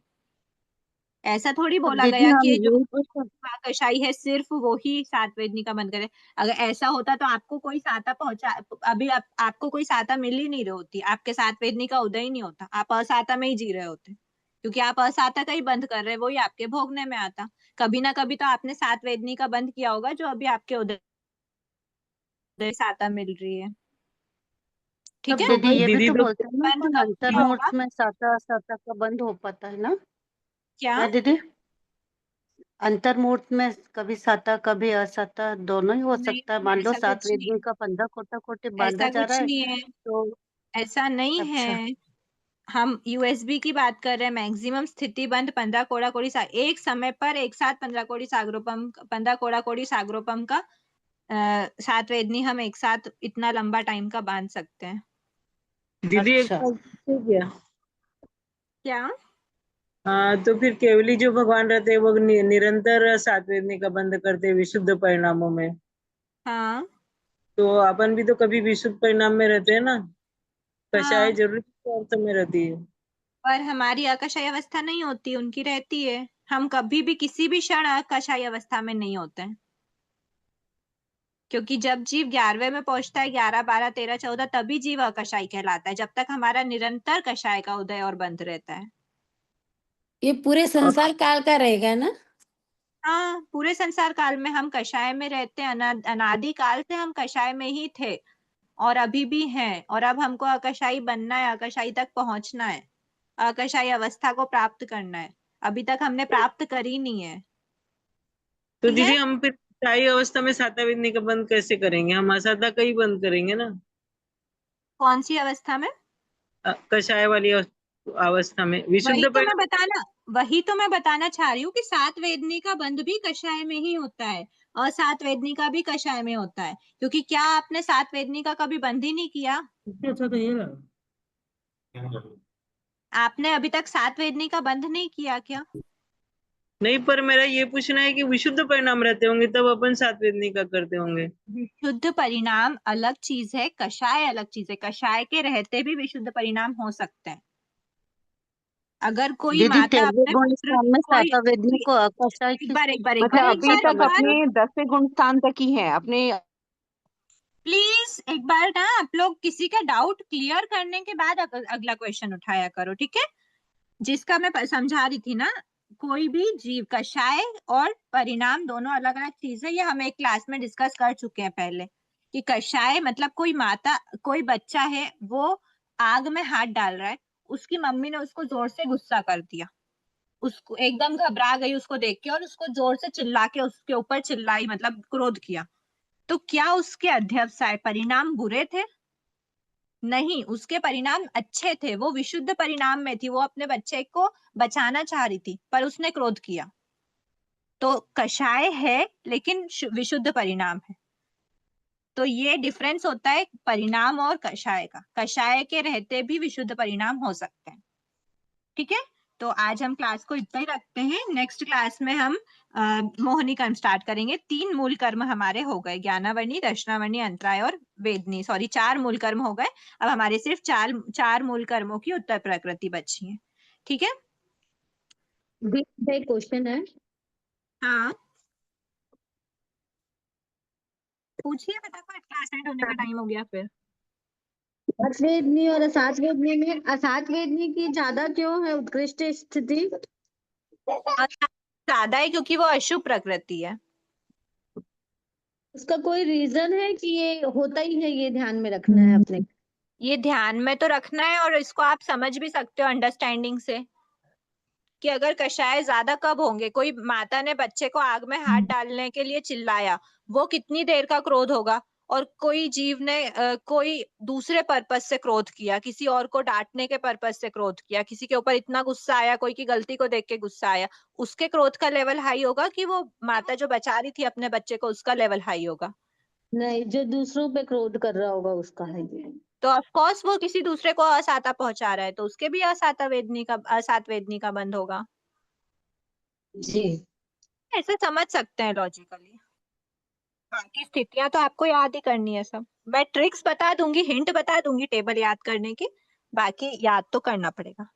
ऐसा थोड़ी बोला दीदी गया हम कि जो ये कषाई है सिर्फ वो ही सात वेदनी का बंद करे। अगर ऐसा होता तो आपको कोई साता पहुंचा, अभी आपको कोई साता मिल ही नहीं रही होती, आपके सात वेदनी का उदय ही नहीं होता, आप असाता में ही जी रहे होते, क्योंकि आप असाता का ही बंद कर रहे हैं, वही आपके भोगने में आता। कभी ना कभी तो आपने सात वेदनी का बंद किया होगा जो अभी आपके उदय साता मिल रही है। ठीक तब है, दीदी ये भी तो दीदी तो बोलते हैं ना बंद कि कब अंतर किया होगा? मुहूर्त में साता साता का बंद हो पाता है ना। क्या क्या दीदी? अंतर मुहूर्त में कभी साता कभी असाता दोनों ही हो नहीं, सकता है। मान लो ऐसा सात कुछ नहीं वेदनी है, का 15 कोटा कोटे बांधा ऐसा जा रहा कुछ है नहीं है, तो। ऐसा नहीं अच्छा। है। हम यूएसबी की बात कर रहे हैं, मैक्सिमम स्थिति बंद 15 कोड़ा कोड़ी एक समय पर एक साथ 15 कोड़ी सागरोपम, 15 कोड़ा कोड़ी सागरोपम का सात वेदनी हम एक साथ इतना लंबा टाइम का बांध सकते हैं। दीदी एक अच्छा। बात पूछूं क्या? क्या? हाँ तो फिर केवली जो भगवान रहते हैं वो निरंतर सात वेदनी का बंद करते हैं विशुद्ध परिणामों में, हाँ तो अपन भी तो कभी विशुद्ध परिणाम में रहते हैं ना। कषाय हाँ, जरूर अर्थ में रहती है। पर हमारी अकषाय अवस्था नहीं होती, उनकी रहती है। हम कभी भी किसी भी क्षण अकषाय अवस्था में नहीं होते हैं, क्योंकि जब जीव 11वें में पहुंचता है, 11, 12, 13, 14, तभी जीव अकषाय कहलाता है, जब तक हमारा निरंतर कषाय का उदय और बंद रहता है। ये पूरे संसार काल का रहेगा ना? हाँ, पूरे संसार काल में हम कषाय में रहते हैं, अनादि काल से हम कषाय में ही थे और अभी भी हैं, और अब हमको अकषाई बनना है, अकषाई तक पहुंचना है, अकषाई अवस्था को प्राप्त करना है। अभी तक हमने प्राप्त करी नहीं है। तो ठीक है? दीदी हम फिर कषाय अवस्था में साता वेदनी का बंद कैसे करेंगे? हम असाता का ही बंद करेंगे ना, कौन सी अवस्था में? कषाय वाली अवस्था में विशुद्ध वही तो मैं बताना चाह रही हूँ कि सात वेदनी का बंध भी कषाय में ही होता है और सात वेदनी का भी कषाय में होता है, क्योंकि क्या आपने सात वेदनी का कभी बंद ही नहीं किया? अच्छा तो ये आपने अभी तक सात वेदनी का बंध नहीं किया क्या? नहीं, पर मेरा ये पूछना है कि विशुद्ध परिणाम रहते होंगे तब अपन सात वेदनी का करते होंगे। विशुद्ध परिणाम अलग चीज है, कषाय अलग चीज है। कषाय के रहते भी विशुद्ध परिणाम हो सकते हैं। अगर कोई दीदी माता तेरहवें अपने गुण पुत्र स्थान में कोई सातवां वेदनी को कषाय एक बार मतलब अभी तक अपने 10वें गुण स्थान तक ही है अपने। प्लीज एक बार ना आप लोग किसी का डाउट क्लियर करने के बाद अगला क्वेश्चन उठाया करो, ठीक है? जिसका मैं समझा रही थी ना, कोई भी जीव, कषाय और परिणाम दोनों अलग अलग चीज है। ये हम एक क्लास में डिस्कस कर चुके हैं पहले कि कषाय मतलब कोई बच्चा है, वो आग में हाथ डाल रहा है, उसकी मम्मी ने उसको जोर से गुस्सा कर दिया, उसको एकदम घबरा गई उसको देख के और उसको जोर से चिल्ला के उसके ऊपर चिल्लाई, मतलब क्रोध किया। तो क्या उसके अध्यवसाय परिणाम बुरे थे? नहीं, उसके परिणाम अच्छे थे, वो विशुद्ध परिणाम में थी, वो अपने बच्चे को बचाना चाह रही थी, पर उसने क्रोध किया। तो कषाय है लेकिन विशुद्ध परिणाम है। तो ये डिफरेंस होता है परिणाम और कषाय का। कषाय के रहते भी विशुद्ध परिणाम हो सकते हैं, ठीक है? तो आज हम क्लास को इतना ही रखते हैं। नेक्स्ट क्लास में हम मोहिनी कर्म स्टार्ट करेंगे। 3 मूल कर्म हमारे हो गए, ज्ञानावर्णी, दर्शनावर्णी, अंतराय और वेदनी। सॉरी, 4 मूल कर्म हो गए। अब हमारे सिर्फ चार मूल कर्मों की उत्तर प्रकृति बची है, ठीक है? क्वेश्चन है। हाँ पूछिए, बता को क्लास एंड होने का टाइम हो गया फिर। वेदनी और असात वेदनी में असात वेदनी की ज्यादा क्यों है उत्कृष्ट स्थिति? ज्यादा है क्योंकि वो अशुभ प्रकृति है। उसका कोई रीजन है कि ये होता ही है, ये ध्यान में रखना है अपने? ये ध्यान में तो रखना है और इसको आप समझ भी सकते हो अंडरस्टैंडिंग से कि अगर कषाय ज्यादा कब होंगे। कोई माता ने बच्चे को आग में हाथ डालने के लिए चिल्लाया, वो कितनी देर का क्रोध होगा? और कोई जीव ने कोई दूसरे पर्पस से क्रोध किया, किसी और को डांटने के पर्पस से क्रोध किया, किसी के ऊपर इतना गुस्सा आया, कोई की गलती को देख के गुस्सा आया, उसके क्रोध का लेवल हाई होगा कि वो माता जो बचा रही थी अपने बच्चे को, उसका लेवल हाई होगा? नहीं, जो दूसरों पे क्रोध कर रहा होगा उसका है ये। तो ऑफ कोर्स वो किसी दूसरे को असाता पहुंचा रहा है, तो उसके भी असात वेदनी का बंद होगा। जी, ऐसे समझ सकते हैं लॉजिकली। बाकी स्थितियां तो आपको याद ही करनी है सब। मैं ट्रिक्स बता दूंगी, हिंट बता दूंगी टेबल याद करने की, बाकी याद तो करना पड़ेगा,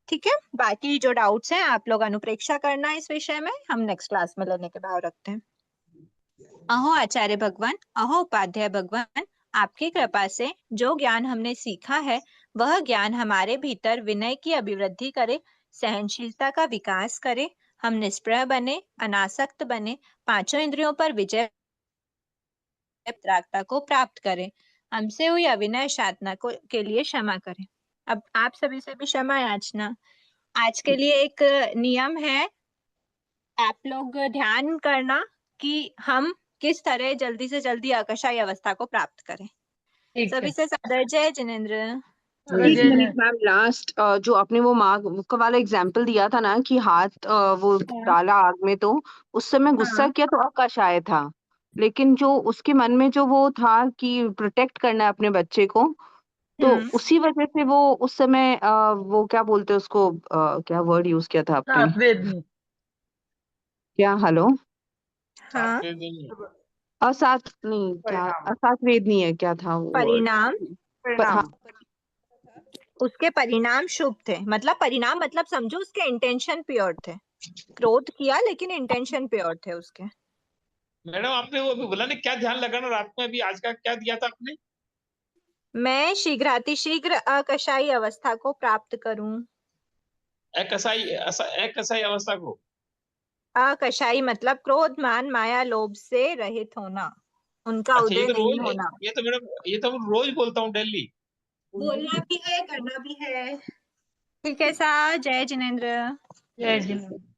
ठीक है? बाकी जो डाउट्स हैं आप लोग अनुप्रेक्षा करना इस विषय में, हम नेक्स्ट क्लास में लेने के भाव रखते हैं। अहो आचार्य भगवान, अहो उपाध्याय भगवान, आपकी कृपा से जो ज्ञान हमने सीखा है वह ज्ञान हमारे भीतर विनय की अभिवृद्धि करे, सहनशीलता का विकास करे, हम निष्प्रह बने, अनासक्त बने, पांचों इंद्रियों पर विजय प्राप्तता को प्राप्त करें, हमसे हुई अविनय साधना को के लिए क्षमा करें। अब आप सभी से भी क्षमा याचना। आज के लिए एक नियम है, आप लोग ध्यान करना कि हम किस तरह जल्दी से जल्दी अकषाय अवस्था को प्राप्त करें। सभी से सादर जय जिनेंद्र। एक मिनट मैम, लास्ट जो आपने वो मार्ग का वाला एग्जाम्पल दिया था ना कि हाथ वो डाला आग में, तो उस समय गुस्सा किया तो अकषाय था, लेकिन जो उसके मन में जो वो था कि प्रोटेक्ट करना है अपने बच्चे को, तो उसी वजह से वो उस समय वो क्या बोलते हैं उसको, क्या वर्ड यूज किया था आपने? क्या? हेलो, असात नहीं, क्या असात वेदनी है, क्या था वो परिणाम। हाँ, उसके परिणाम शुभ थे, मतलब परिणाम मतलब समझो उसके इंटेंशन प्योर थे। क्रोध किया लेकिन इंटेंशन प्योर थे उसके। मैडम आपने वो अभी बोला ना क्या ध्यान लगाना रात में, अभी आज का क्या दिया था आपने? मैं शीघ्र अकषाई अवस्था को प्राप्त करूं। अकषाई अवस्था को, अकषाई मतलब क्रोध मान माया लोभ से रहित होना, उनका अच्छा उदय नहीं होना। ये तो मैडम ये तो रोज बोलता हूँ डेली। बोलना भी है करना भी है, ठीक है सा। जय जिनेंद्र। जय जी मैम।